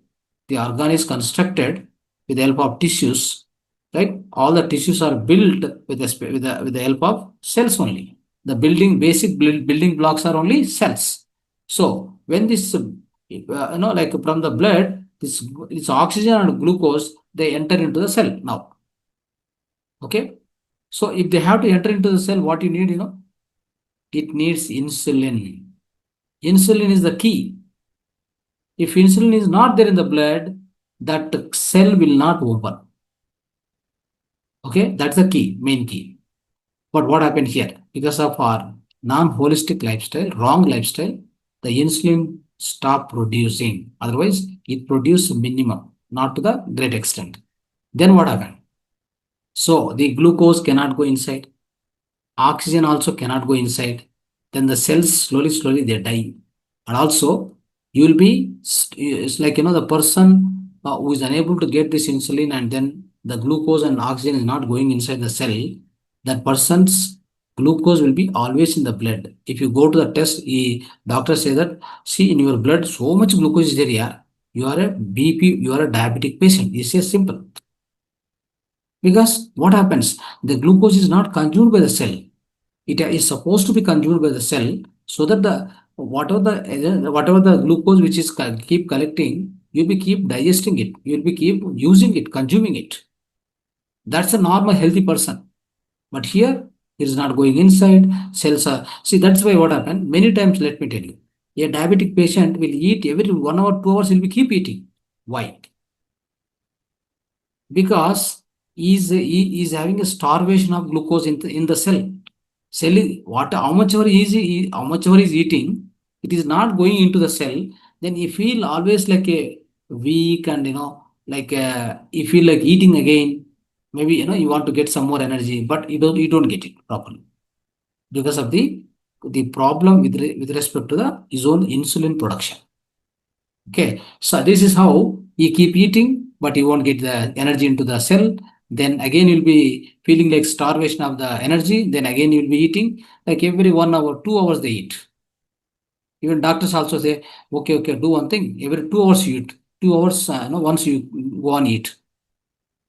The organ is constructed with the help of tissues, right? All the tissues are built with the help of cells only. The basic building blocks are only cells. So when this, like from the blood, this oxygen and glucose, they enter into the cell now. Okay. So if they have to enter into the cell, what you need, it needs insulin. Insulin is the key. If insulin is not there in the blood, that cell will not open. Okay, that's the key, main key. But what happened here? Because of our non-holistic lifestyle, wrong lifestyle, the insulin stopped producing. Otherwise, it produced minimum, not to the great extent. Then what happened? So the glucose cannot go inside. Oxygen also cannot go inside. Then the cells slowly they die. And also you will be, it's like, the person who is unable to get this insulin, and then the glucose and oxygen is not going inside the cell, that person's glucose will be always in the blood. If you go to the test, doctor say that, see, in your blood, so much glucose is there, yeah. You are a BP, you are a diabetic patient. It's just simple. Because what happens? The glucose is not consumed by the cell. It is supposed to be consumed by the cell, so that whatever the glucose which is keep collecting, you'll be keep digesting it. You'll be keep using it, consuming it. That's a normal healthy person. But here it is not going inside. Cells are, see, that's why what happened many times. Let me tell you, a diabetic patient will eat every 1 hour, 2 hours. He'll be keep eating. Why? Because he is having a starvation of glucose in the cell. Cell is what, how much ever is eating, it is not going into the cell. Then you feel always like a weak, and like you feel like eating again. Maybe you want to get some more energy, but you don't get it properly because of the problem with respect to his own insulin production. Okay, so this is how you keep eating, but you won't get the energy into the cell. Then again, you'll be feeling like starvation of the energy. Then again, you'll be eating like every 1 hour, 2 hours they eat. Even doctors also say, okay, do one thing. Every 2 hours you eat. 2 hours, once you go on eat.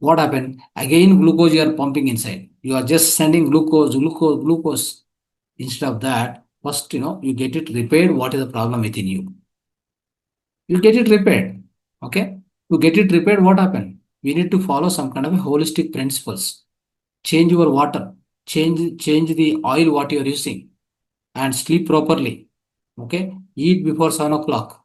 What happened? Again, glucose you are pumping inside. You are just sending glucose. Instead of that, first, you get it repaired. What is the problem within you? You get it repaired. Okay. To get it repaired, what happened? We need to follow some kind of a holistic principles. Change your water. Change the oil what you are using, and sleep properly. Okay. Eat before 7 o'clock.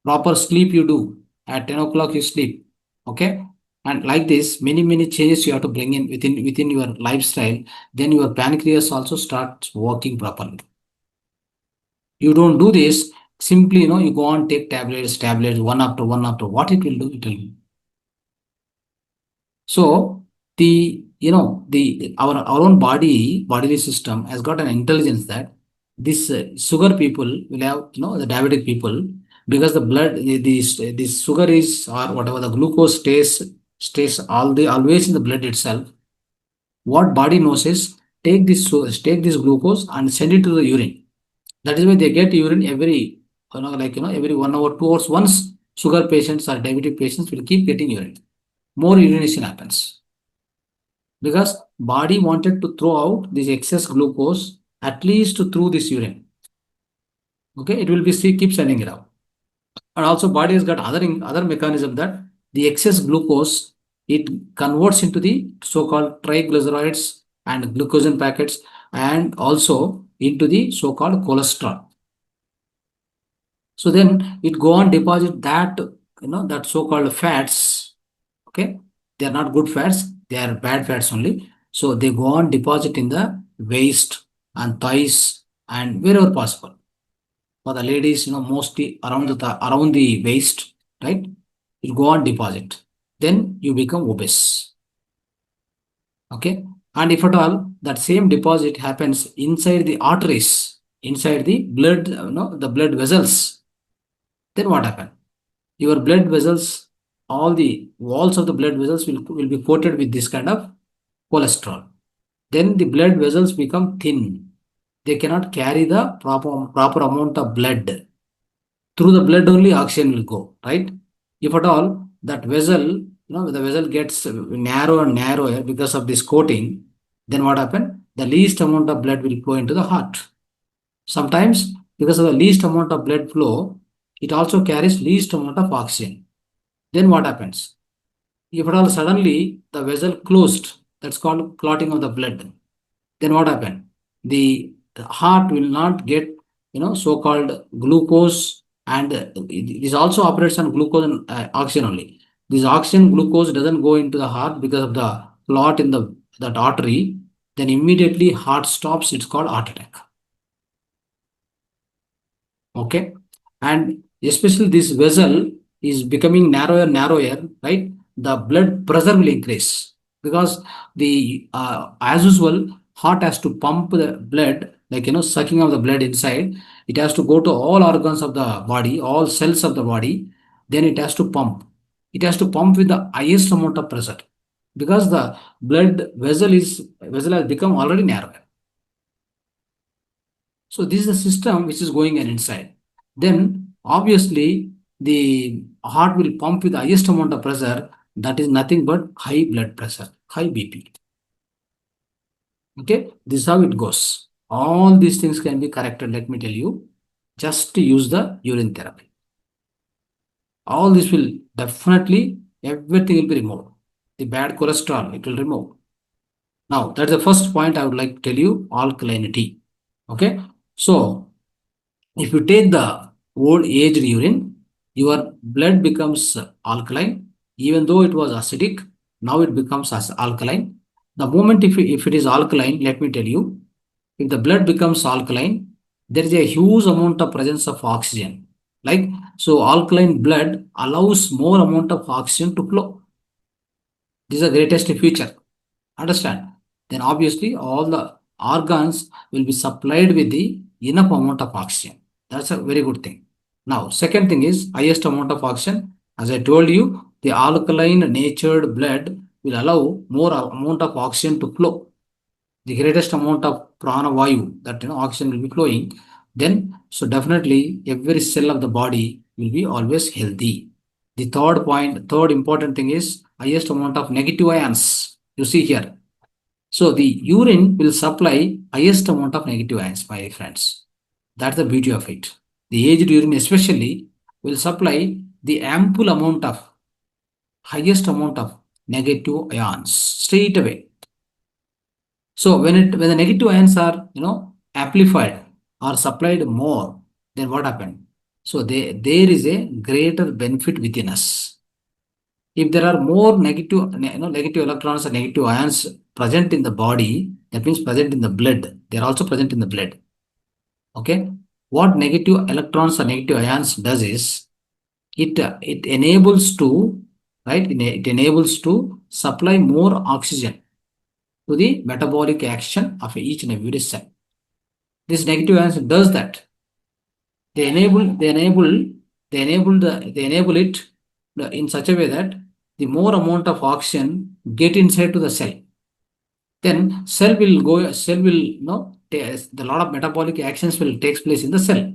Proper sleep you do. At 10 o'clock you sleep. Okay. And like this, many changes you have to bring in within your lifestyle. Then your pancreas also starts working properly. You don't do this, simply, you go on take tablets, one after one after. What it will do? It will. So our own bodily system has got an intelligence that this sugar people will have, the diabetic people, because the blood, this sugar is, or whatever, the glucose stays always in the blood itself. What body knows is take this glucose and send it to the urine. That is why they get urine every, every 1 hour, 2 hours. Once sugar patients or diabetic patients will keep getting urine. More urination happens. Because body wanted to throw out this excess glucose at least through this urine. Okay, it will be keep sending it out. And also body has got other mechanism that the excess glucose, it converts into the so-called triglycerides and glucogen packets, and also into the so-called cholesterol. So then it go on deposit that, that so-called fats. Okay, they are not good fats, they are bad fats only. So they go on deposit in the waist and thighs and wherever possible. For the ladies, mostly around the waist, right? You go on deposit. Then you become obese. Okay, and if at all that same deposit happens inside the arteries, inside the blood, the blood vessels, then what happens? Your blood vessels, all the walls of the blood vessels will be coated with this kind of cholesterol. Then the blood vessels become thin. They cannot carry the proper amount of blood. Through the blood only oxygen will go, right? If at all that vessel, the vessel gets narrower and narrower because of this coating, then what happens? The least amount of blood will flow into the heart. Sometimes because of the least amount of blood flow, it also carries least amount of oxygen. Then what happens? If at all suddenly the vessel closed, that's called clotting of the blood. Then what happened? The heart will not get, so-called glucose, and this also operates on glucose and oxygen only. This oxygen glucose doesn't go into the heart because of the clot in that artery. Then immediately heart stops. It's called heart attack. Okay, and especially this vessel is becoming narrower, right? The blood pressure will increase because the as usual, heart has to pump the blood, like sucking of the blood inside. It has to go to all organs of the body, all cells of the body. Then it has to pump. It has to pump with the highest amount of pressure because the blood vessel has become already narrow. So this is the system which is going on inside. Then obviously the heart will pump with the highest amount of pressure. That is nothing but high blood pressure, high BP. Okay, this is how it goes. All these things can be corrected. Let me tell you, just to use the urine therapy. All this will definitely, everything will be removed. The bad cholesterol, it will remove. Now, that's the first point I would like to tell you, alkalinity. Okay, so if you take the old aged urine, your blood becomes alkaline. Even though it was acidic, now it becomes alkaline. The moment if it is alkaline, let me tell you, if the blood becomes alkaline, there is a huge amount of presence of oxygen. Like, so alkaline blood allows more amount of oxygen to flow. This is the greatest feature. Understand? Then obviously all the organs will be supplied with the enough amount of oxygen. That's a very good thing. Now, second thing is highest amount of oxygen. As I told you, the alkaline natured blood will allow more amount of oxygen to flow. The greatest amount of prana vayu, that oxygen will be flowing. Then, so definitely every cell of the body will be always healthy. The third important thing is highest amount of negative ions. You see here. So the urine will supply highest amount of negative ions, my friends. That's the beauty of it. The aged urine especially will supply the ample amount of highest amount of negative ions straight away. So when the negative ions are amplified or supplied more, then what happened? So there is a greater benefit within us. If there are more negative electrons or negative ions present in the body, that means present in the blood. They are also present in the blood. Okay. What negative electrons or negative ions does is it enables to it enables to supply more oxygen to the metabolic action of each and every cell. This negative ions does that. They enable it in such a way that the more amount of oxygen get inside to the cell, then the lot of metabolic actions will take place in the cell.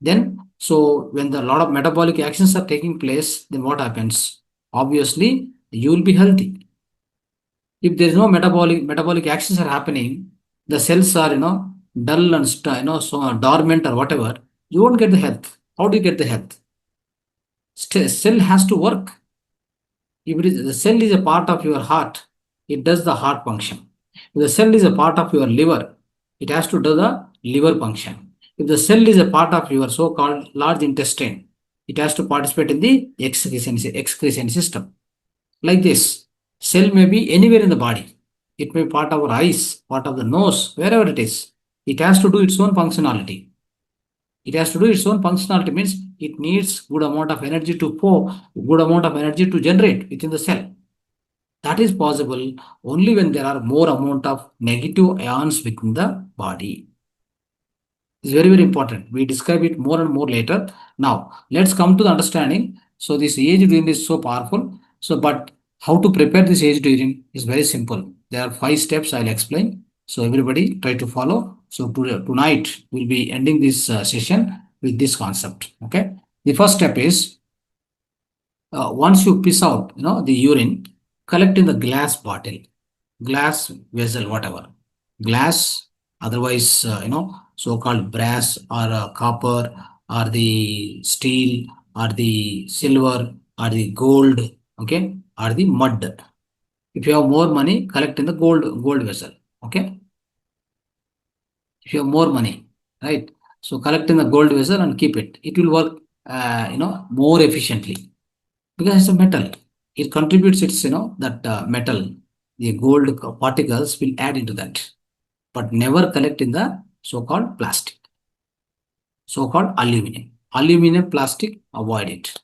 Then, so when the lot of metabolic actions are taking place, then what happens? Obviously, you will be healthy. If there is no metabolic actions are happening, the cells are dull and so dormant or whatever, you won't get the health. How do you get the health? Cell has to work. If the cell is a part of your heart, it does the heart function. If the cell is a part of your liver, it has to do the liver function. If the cell is a part of your so-called large intestine, it has to participate in the excretion system. Like this, cell may be anywhere in the body. It may be part of our eyes, part of the nose, wherever it is. It has to do its own functionality. It has to do its own functionality, means it needs good amount of energy to pour, good amount of energy to generate within the cell. That is possible only when there are more amount of negative ions within the body. It's very, very important. We describe it more and more later. Now, let's come to the understanding. So this aged urine is so powerful. So, but how to prepare this aged urine is very simple. There are 5 steps I'll explain. So everybody try to follow. So tonight we'll be ending this session with this concept. Okay. The first step is once you piss out, the urine, collect in the glass bottle, glass vessel, whatever, glass, otherwise, so-called brass or copper or the steel or the silver or the gold, okay, or the mud. If you have more money, collect in the gold vessel, okay. If you have more money, right? So collect in the gold vessel and keep it. It will work, more efficiently because it's a metal. It contributes its, that metal, the gold particles will add into that, but never collect in the so-called plastic, so-called aluminum. Aluminum, plastic, avoid it.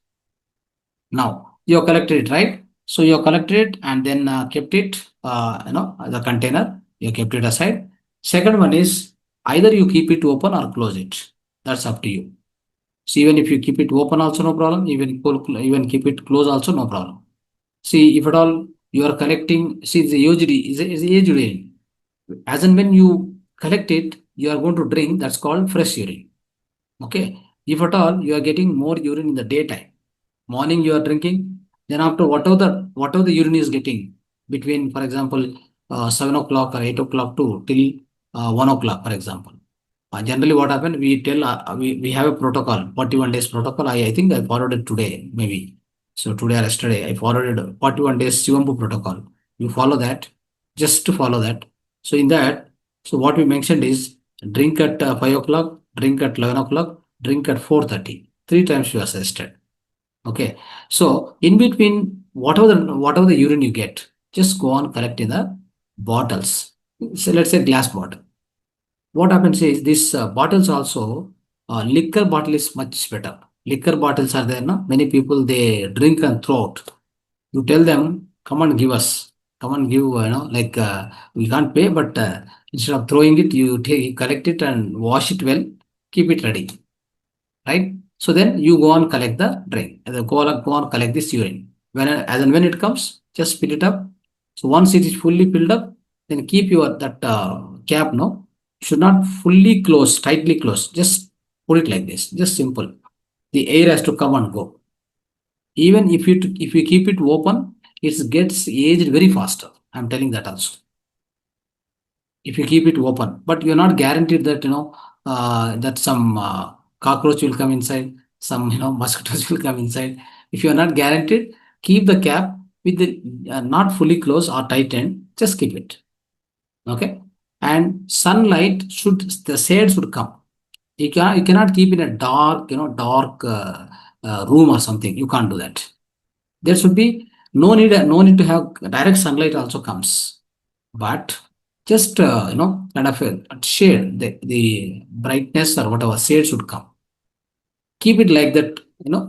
Now, you have collected it, right? So you have collected it and then kept it, the container, you kept it aside. Second one is either you keep it open or close it. That's up to you. So even if you keep it open also no problem, even keep it closed also no problem. See, if at all you are collecting, see the UGD is aged urine. As and when you collect it, you are going to drink, that's called fresh urine. Okay. If at all you are getting more urine in the daytime, morning you are drinking, then after whatever the urine is getting between, for example, 7 o'clock or 8 o'clock to till 1 o'clock, for example. Generally what happened, we tell, we have a protocol, 41 days protocol. I think I followed it today, maybe. So today or yesterday, I followed 41 days Shivambu protocol. You follow that, just to follow that. So in that, so what we mentioned is drink at 5 o'clock, drink at 11 o'clock, drink at 4:30. 3 times you are suggested. Okay. So in between, whatever the urine you get, just go on collecting the bottles. So let's say glass bottle. what happens is this bottles also, liquor bottle is much better. Liquor bottles are there, no? Many people they drink and throw out. You tell them, come and give us, come and give, like we can't pay, but instead of throwing it, you take, collect it and wash it well, keep it ready, right? So then you go and collect the drink, and then go on collect this urine. As and when it comes, just fill it up. So once it is fully filled up, then keep your that cap. No, should not fully close, tightly close. Just put it like this. Just simple. The air has to come and go. Even if you keep it open, it gets aged very faster. I'm telling that also. If you keep it open, but you're not guaranteed that that some cockroach will come inside, some mosquitoes will come inside. If you're not guaranteed, keep the cap with the not fully closed or tightened. Just keep it. Okay, and sunlight should, the shade should come. You cannot keep in a dark room or something. You can't do that. There should be no need to have direct sunlight also comes, but just kind of a shade, the brightness or whatever shade should come. Keep it like that,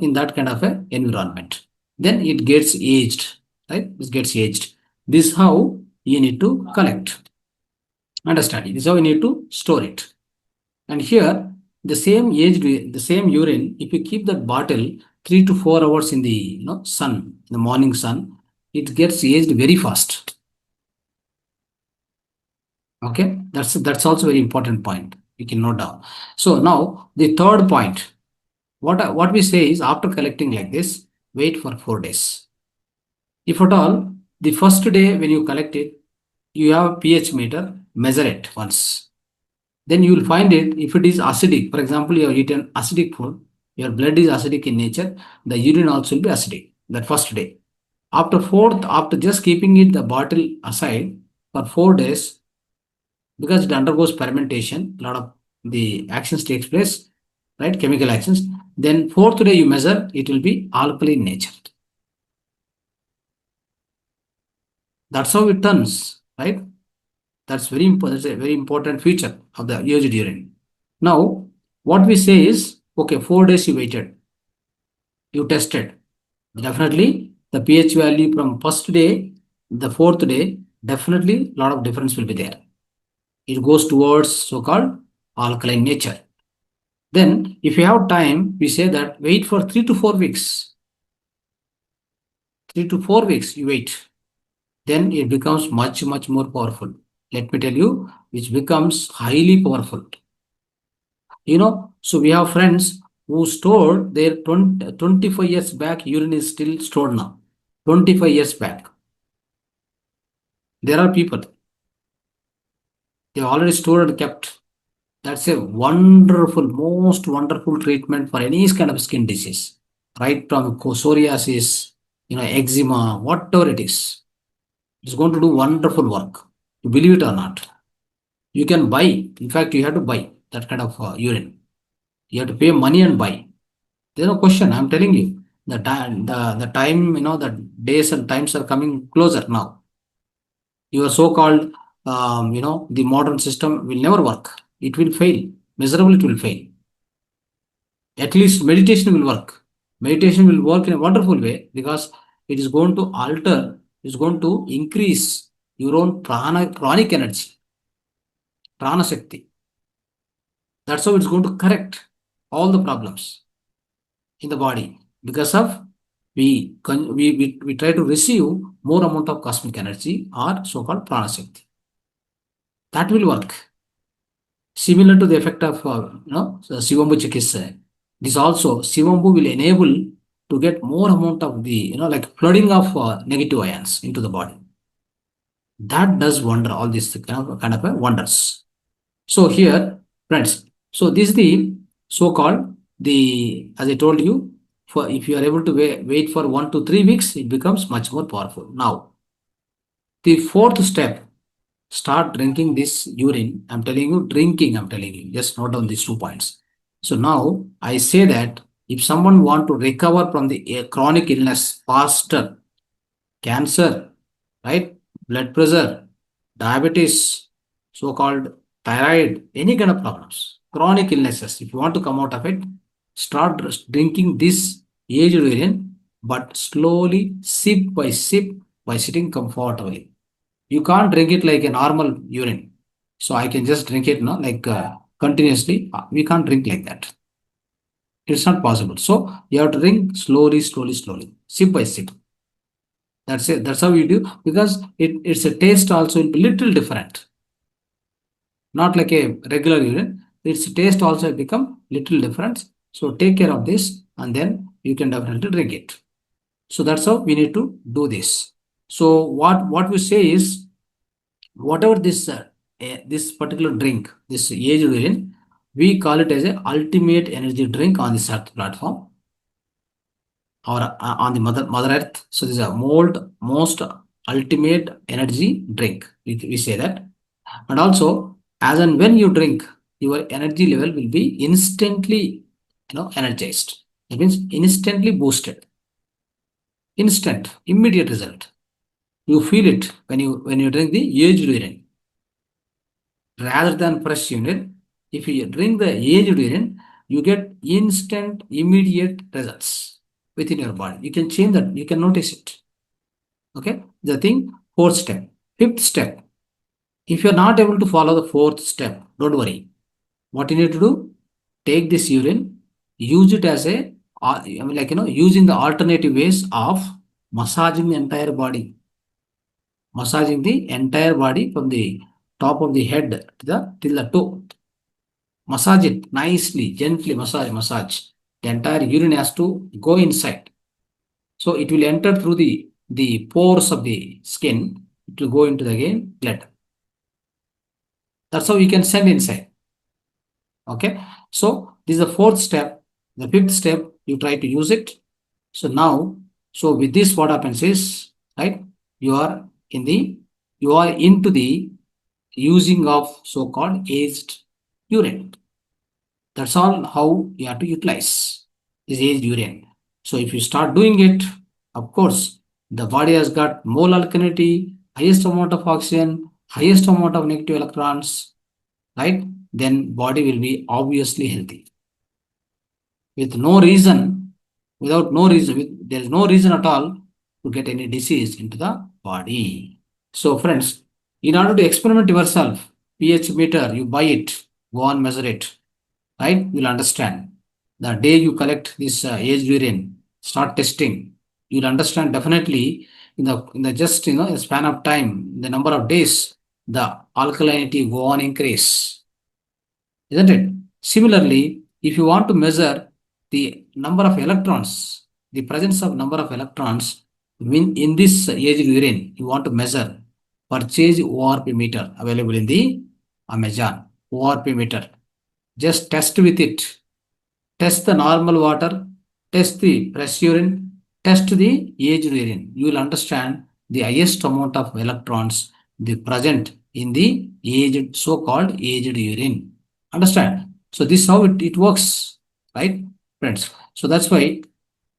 in that kind of a environment. Then it gets aged, right? It gets aged. This is how you need to collect. Understand? This is how you need to store it. And here, the same urine, if you keep that bottle 3 to 4 hours in the sun, the morning sun, it gets aged very fast. Okay, that's also very important point. You can note down. So now the third point, what we say is, after collecting like this, wait for 4 days. If at all, the first day when you collect it, you have a pH meter, measure it once. Then you will find it, if it is acidic, for example, you have eaten acidic food, your blood is acidic in nature, the urine also will be acidic that first day. After just keeping it, the bottle aside for 4 days, because it undergoes fermentation, a lot of the actions takes place, right? Chemical actions. Then 4th day you measure, it will be alkaline nature. That's how it turns, right? That's very important. That's a very important feature of the used urine. Now, what we say is, okay, 4 days you waited, you tested. Definitely, the pH value from first day, the 4th day, definitely a lot of difference will be there. It goes towards so-called alkaline nature. Then, if you have time, we say that wait for 3 to 4 weeks. 3 to 4 weeks you wait. Then it becomes much more powerful. Let me tell you, which becomes highly powerful. So we have friends who stored their 25 years back urine is still stored now. 25 years back. There are people, they already stored and kept. That's a wonderful, most wonderful treatment for any kind of skin disease, right? From psoriasis, eczema, whatever it is. It's going to do wonderful work. You believe it or not. You can buy. In fact, you have to buy that kind of urine. You have to pay money and buy. There's no question. I'm telling you. The time, the days and times are coming closer now. Your so-called, the modern system will never work. It will fail. Miserably, it will fail. At least meditation will work. Meditation will work in a wonderful way, because it is going to alter, it is going to increase your own pranic energy, prana shakti. That's how it's going to correct all the problems in the body, because of we try to receive more amount of cosmic energy, or so-called prana shakti. That will work. Similar to the effect of Shivambu Chikitsa. This also, Shivambu will enable to get more amount of the like flooding of negative ions into the body. That does wonder, all these kind of wonders. So here, friends, so this is the so-called, as I told you, for if you are able to wait for 1 to 3 weeks, it becomes much more powerful. Now, the 4th step, start drinking this urine. I'm telling you, just note down these 2 points. So now I say that if someone want to recover from the chronic illness faster, cancer, right, blood pressure, diabetes, so-called thyroid, any kind of problems, chronic illnesses. If you want to come out of it, start drinking this aged urine, but slowly, sip by sitting comfortably. You can't drink it like a normal urine. So I can just drink it, continuously. We can't drink like that. It's not possible. So you have to drink slowly, sip by sip. That's it. That's how you do, because it's a taste also will be little different. Not like a regular urine. Its taste also become little different. So take care of this, and then you can definitely drink it. So that's how we need to do this. So what we say is, whatever this particular drink, this aged urine, we call it as a ultimate energy drink on this earth platform, or on the mother earth. So this is a most ultimate energy drink. We say that. And also, as and when you drink, your energy level will be instantly, energized. That means instantly boosted. Instant, immediate result. You feel it when you drink the aged urine. Rather than fresh urine, if you drink the aged urine, you get instant, immediate results within your body. You can change that. You can notice it. Okay. The thing, fourth step. Fifth step. If you're not able to follow the fourth step, don't worry. What you need to do? Take this urine, use it as using the alternative ways of massaging the entire body. Massaging the entire body from the top of the head till the toe. Massage it nicely, gently massage. The entire urine has to go inside. So it will enter through the pores of the skin. It will go into the blood. That's how you can send inside. Okay. So this is the fourth step. The fifth step, you try to use it. So now, with this, what happens is, right, you are into the using of so-called aged urine. That's all how you have to utilize this aged urine. So if you start doing it, of course, the body has got mole alkalinity, highest amount of oxygen, highest amount of negative electrons, right? Then body will be obviously healthy. With no reason, without no reason, there is no reason at all to get any disease into the body. So friends, in order to experiment yourself, pH meter, you buy it, go on measure it, right? You'll understand. The day you collect this aged urine, start testing, you'll understand definitely in the just a span of time, the number of days, the alkalinity go on increase, isn't it? Similarly, if you want to measure the number of electrons, the presence of number of electrons in this aged urine, you want to measure, purchase ORP meter available in the Amazon. ORP meter. Just test with it. Test the normal water, test the fresh urine, test the aged urine. You will understand the highest amount of electrons present in the aged, so-called aged urine. Understand? So this is how it works, right, friends? So that's why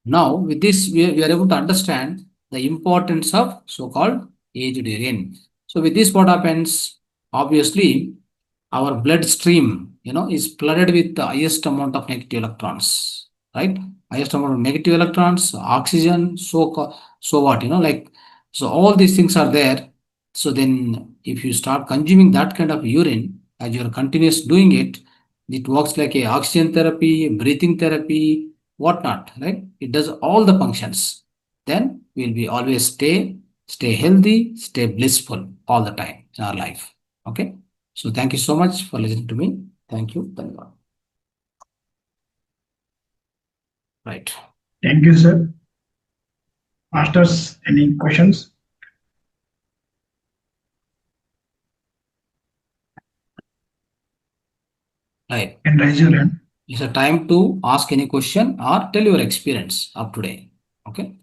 now with this we are able to understand the importance of so-called aged urine. So with this, what happens? Obviously, our bloodstream, is flooded with the highest amount of negative electrons, right? Highest amount of negative electrons, oxygen, so what, so all these things are there. So then if you start consuming that kind of urine, as you're continuous doing it, it works like a oxygen therapy, breathing therapy, whatnot, right? It does all the functions. Then we'll be always stay healthy, stay blissful all the time in our life. Okay. So thank you so much for listening to me. Thank you. Dhanyavad. Right. Thank you, sir. Masters, any questions? Right. Can raise your hand. It's a time to ask any question or tell your experience of today. Okay.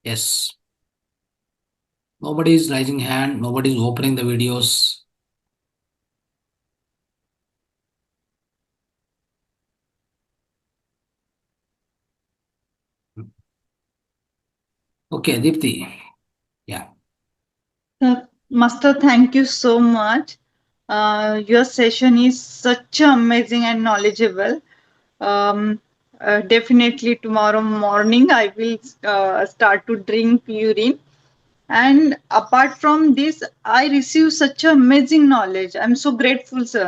Yes. Nobody is raising hand. Nobody is opening the videos. Okay, Deepti. Yeah. Master, thank you so much. Your session is such amazing and knowledgeable. Um, Definitely tomorrow morning I will start to drink urine. And apart from this, I receive such amazing knowledge. I'm so grateful, sir.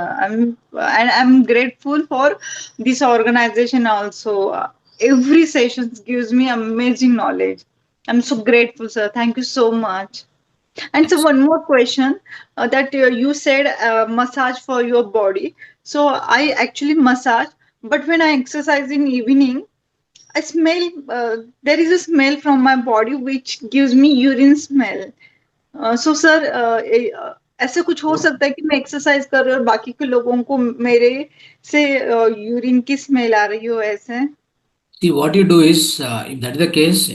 I'm grateful for this organization also. Every session gives me amazing knowledge. I'm so grateful, sir. Thank you so much. And so Yes. one more question, that you said massage for your body. So I actually massage, but when I exercise in evening, I smell. There is a smell from my body which gives me urine smell. So sir, ऐसे कुछ हो सकता है कि मैं exercise कर रही हूँ और बाकी के लोगों को मेरे से यूरिन की स्मेल आ रही हो ऐसे? See, what you do is, if that is the case,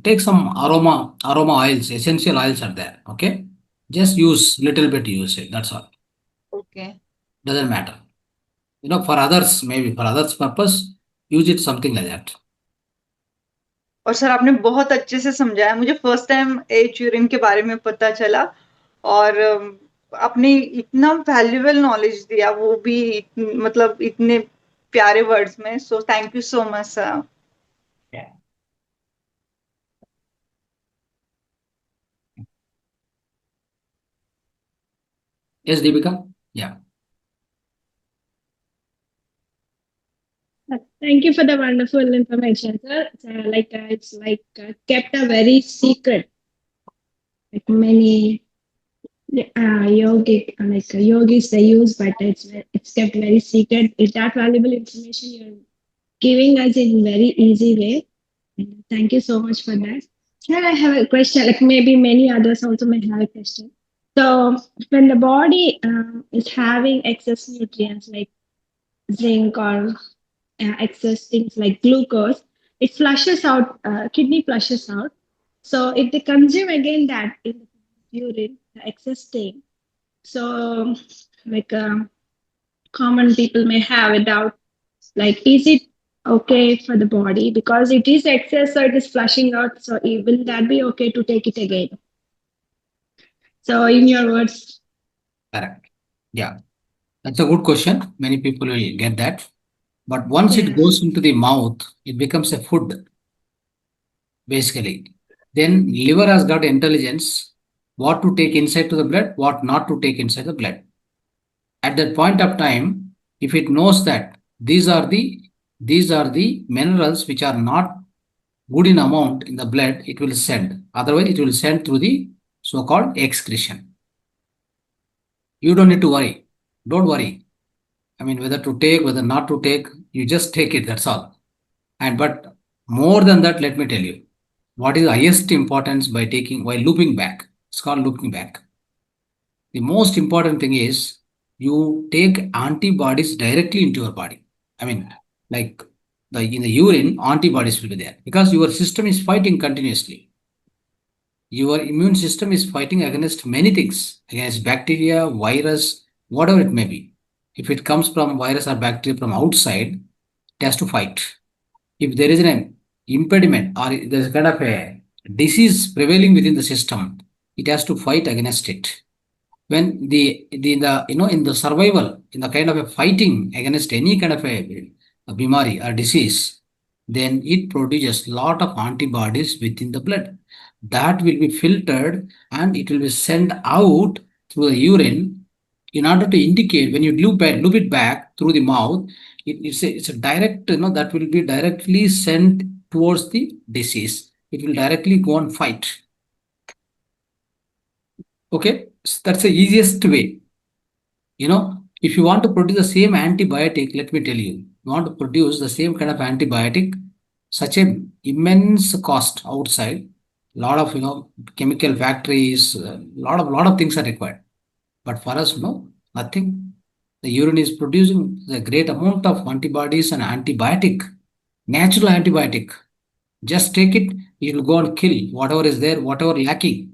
take some aroma oils, essential oils are there. Okay, just use little bit. Use it. That's all. Okay. Doesn't matter. For others, maybe for others' purpose, use it something like that. और sir आपने बहुत अच्छे से समझाया, मुझे first time as urine के बारे में पता चला और आपने इतना वैल्यूएबल नॉलेज दिया, वो भी मतलब इतने प्यारे वर्ड्स में. So thank you so much sir. Yeah. Yes, Deepika? Yeah. Thank you for the wonderful information, sir. It's like kept a very secret. Like many yogic, yogis they use, but it's kept very secret. It's that valuable information you're giving us in very easy way. And thank you so much for that. Sir, I have a question. Like maybe many others also may have a question. So when the body is having excess nutrients like zinc or excess things like glucose, it flushes out, kidney flushes out. So if they consume again that in the urine, the excess thing, so like common people may have a doubt, like is it okay for the body because it is excess, so it is flushing out. So will that be okay to take it again? So in your words. Correct. Yeah. That's a good question. Many people will get that. But once it Yeah. goes into the mouth, it becomes a food, basically. Then liver has got intelligence what to take inside to the blood, what not to take inside the blood. At that point of time, if it knows that these are the minerals which are not good in amount in the blood, it will send. Otherwise, it will send through the so-called excretion. You don't need to worry. Don't worry. I mean, whether to take, whether not to take, you just take it. That's all. But more than that, let me tell you, what is the highest importance by taking while looping back? It's called looping back. The most important thing is you take antibodies directly into your body. I mean, like in the urine, antibodies will be there because your system is fighting continuously. Your immune system is fighting against many things, against bacteria, virus, whatever it may be. If it comes from virus or bacteria from outside, it has to fight. If there is an impediment or there's a kind of a disease prevailing within the system, it has to fight against it. When the in the survival, in the kind of a fighting against any kind of a bimari or disease, then it produces lot of antibodies within the blood. That will be filtered and it will be sent out through the urine in order to indicate when you loop it back through the mouth, it's a direct, that will be directly sent towards the disease. It will directly go and fight. Okay, so that's the easiest way. If you want to produce the same antibiotic, let me tell you, you want to produce the same kind of antibiotic, such a immense cost outside, lot of chemical factories, lot of things are required. But for us, no, nothing. The urine is producing a great amount of antibodies and antibiotic, natural antibiotic. Just take it, it will go and kill whatever is there, whatever lacking.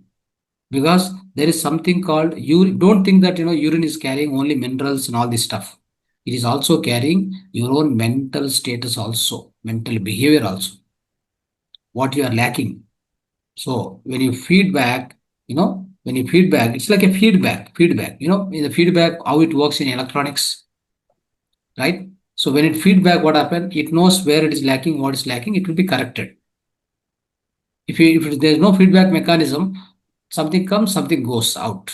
Because there is something called urine. Don't think that urine is carrying only minerals and all this stuff. It is also carrying your own mental status also, mental behavior also. What you are lacking. So when you feedback, when you feedback, it's like a feedback. In the feedback, how it works in electronics, right? So when it feedback, what happened? It knows where it is lacking, what is lacking. It will be corrected. If there is no feedback mechanism, something comes, something goes out.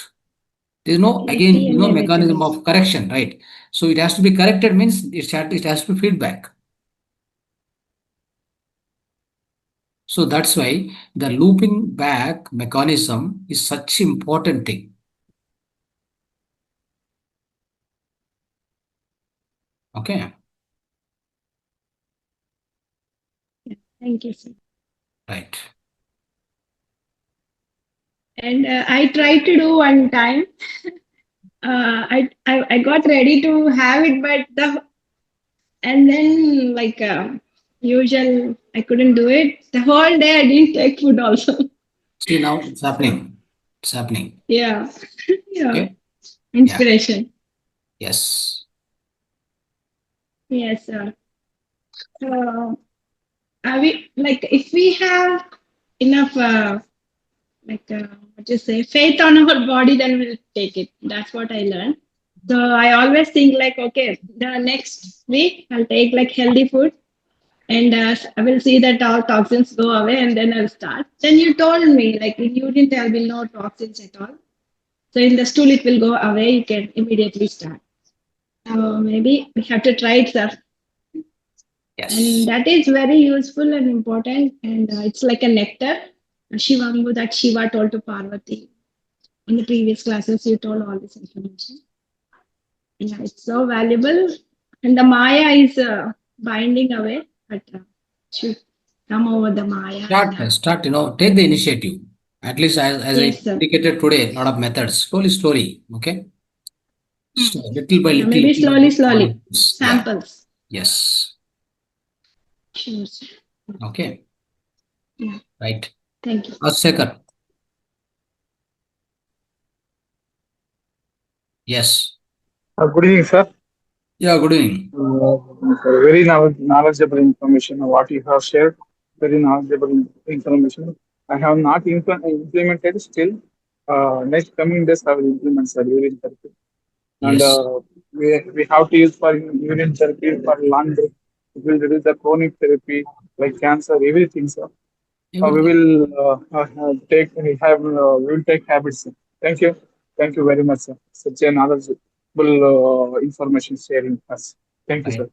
There is no, again, Tea and mechanism vegetables. of correction, right? So it has to be corrected means it has to be feedback. So that's why the looping back mechanism is such important thing. Okay, Thank you, sir. right. And I tried to do one time. I got ready to have it, but and then like usual, I couldn't do it. The whole day I didn't take food also. See, now it's happening. It's happening. Yeah, yeah. Okay. Inspiration. Yes. Yes, sir. Are we like if we have enough what you say faith on our body, then we'll take it. That's what I learned. So I always think like, okay, the next week I'll take like healthy food, and I will see that all toxins go away, and then I'll start. Then you told me like in urine there will be no toxins at all. So in the stool it will go away. You can immediately start. So maybe we have to try it, sir. Yes. And that is very useful and important. And it's like a nectar, a Shivangu that Shiva told to Parvati. In the previous classes, you told all this information. Yeah, it's so valuable. And the Maya is binding away, but should come over the Maya. Start, take the initiative. At least as Yes, I sir. indicated today, a lot of methods. Slowly. Okay. So little by Yeah, little. maybe little slowly. Yeah. Samples. Yes. Sure, sir. Okay. Yeah. Right. Thank you. Sekar. Yes. Good evening, sir. Yeah, good evening. Very knowledgeable information what you have shared. Very knowledgeable information. I have not implemented still. Next coming days, I will implement, sir, urine therapy. And Yes. we have to use for urine therapy for lung. It will reduce the chronic therapy like cancer, everything, sir. We will we will take habits, sir. Thank you very much, sir. Such a knowledgeable information sharing us. Thank you, Right. sir.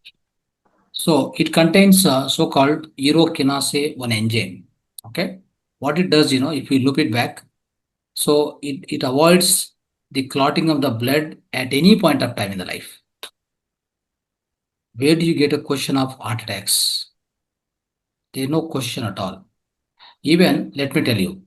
So it contains so-called urokinase 1 enzyme. Okay. What it does, if you loop it back, so it avoids the clotting of the blood at any point of time in the life. Where do you get a question of heart attacks? There is no question at all. Even, let me tell you,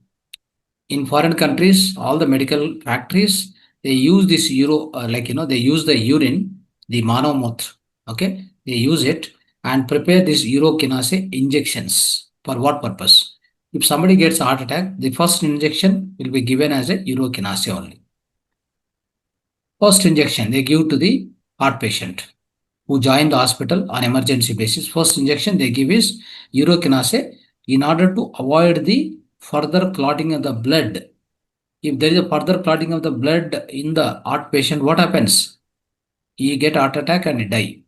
in foreign countries, all the medical factories, they use this they use the urine, the Mahavatar, okay? They use it and prepare this urokinase injections. For what purpose? If somebody gets a heart attack, the first injection will be given as a urokinase only. First injection they give to the heart patient who join the hospital on emergency basis. First injection they give is urokinase in order to avoid the further clotting of the blood. If there is a further clotting of the blood in the heart patient, what happens? He get heart attack and he die.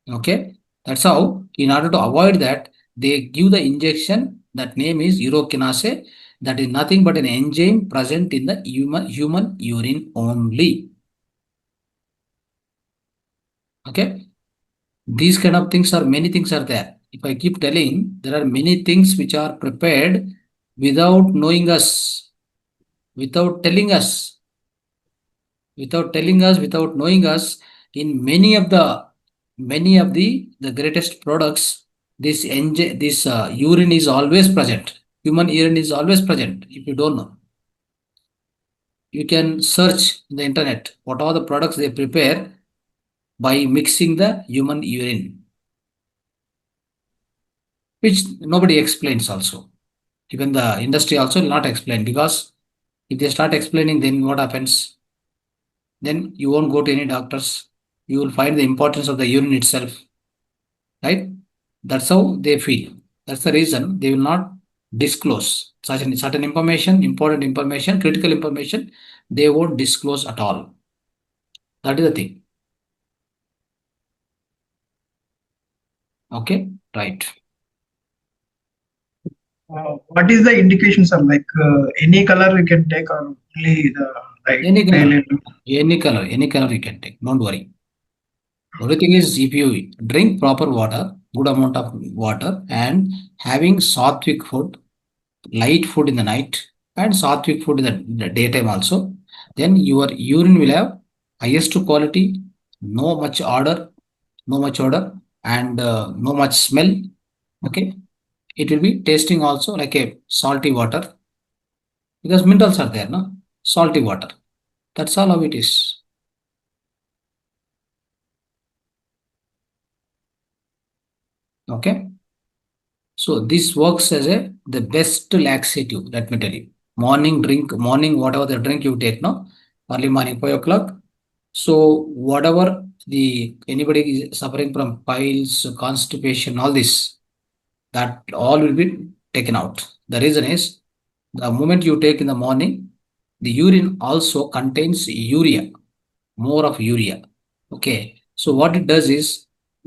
Okay, that's how. In order to avoid that, they give the injection. That name is urokinase. That is nothing but an enzyme present in the human urine only. Okay, these kind of things are many things are there. If I keep telling, there are many things which are prepared without knowing us, without telling us, without knowing us. In many of the greatest products, this urine is always present. Human urine is always present. If you don't know, you can search in the internet what are the products they prepare by mixing the human urine, which nobody explains also. Even the industry also will not explain, because if they start explaining, then what happens? Then you won't go to any doctors. You will find the importance of the urine itself, right? That's how they feel. That's the reason they will not disclose certain information, important information, critical information, they won't disclose at all. That is the thing. Okay, right. What is the indication, sir? Like any color you can take, or only the light? Any color, pale? any color you can take. Don't worry. The only thing is, if you drink proper water, good amount of water, and having sattvic food, light food in the night, and sattvic food in the daytime also, then your urine will have highest quality, no much odor, and no much smell. Okay, it will be tasting also like a salty water, because minerals are there, no? Salty water. That's all how it is. Okay. So this works as the best laxative, let me tell you. Morning whatever the drink you take, no? Early morning, 5 o'clock. So whatever anybody is suffering from piles, constipation, all this, that all will be taken out. The reason is, the moment you take in the morning, the urine also contains urea, more of urea. Okay. So what it does is,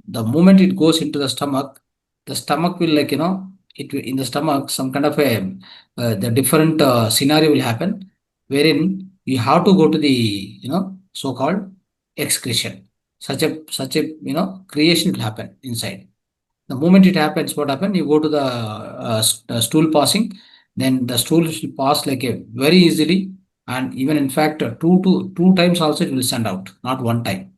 the moment it goes into the stomach will, like, it will, in the stomach, some kind of the different scenario will happen, wherein you have to go to the, so-called excretion. Such a creation will happen inside. The moment it happens, what happens? You go to the stool passing, then the stool will pass like a very easily, and even in fact two times also it will send out, not one time.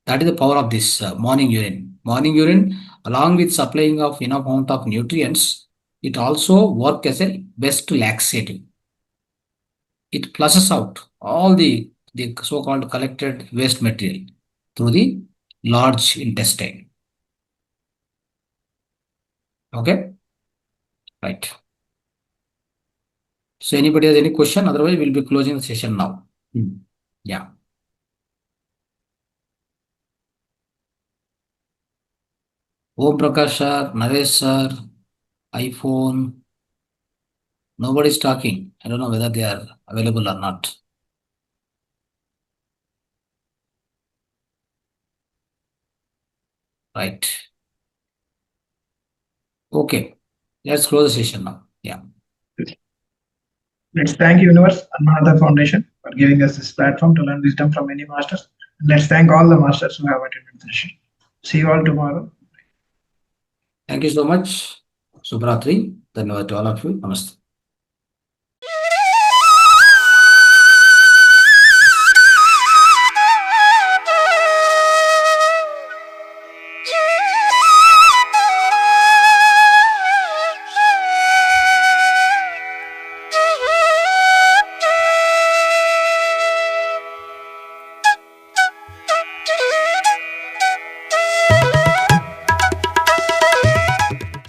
That is the power of this morning urine. Morning urine, along with supplying of enough amount of nutrients, it also works as a best laxative. It flushes out all the so-called collected waste material through the large intestine. Okay, right. So anybody has any question? Otherwise, we'll be closing the session now. Yeah. Om Prakash sir, Naresh sir, iPhone. Nobody's talking. I don't know whether they are available or not. Right. Okay. Let's close the session now. Yeah. Let's thank Universe and Mahavatar Foundation for giving us this platform to learn wisdom from many masters. And let's thank all the masters who have attended the session. See you all tomorrow. Thank you so much. Subhratri. Dhanyavad to all of you. Namaste.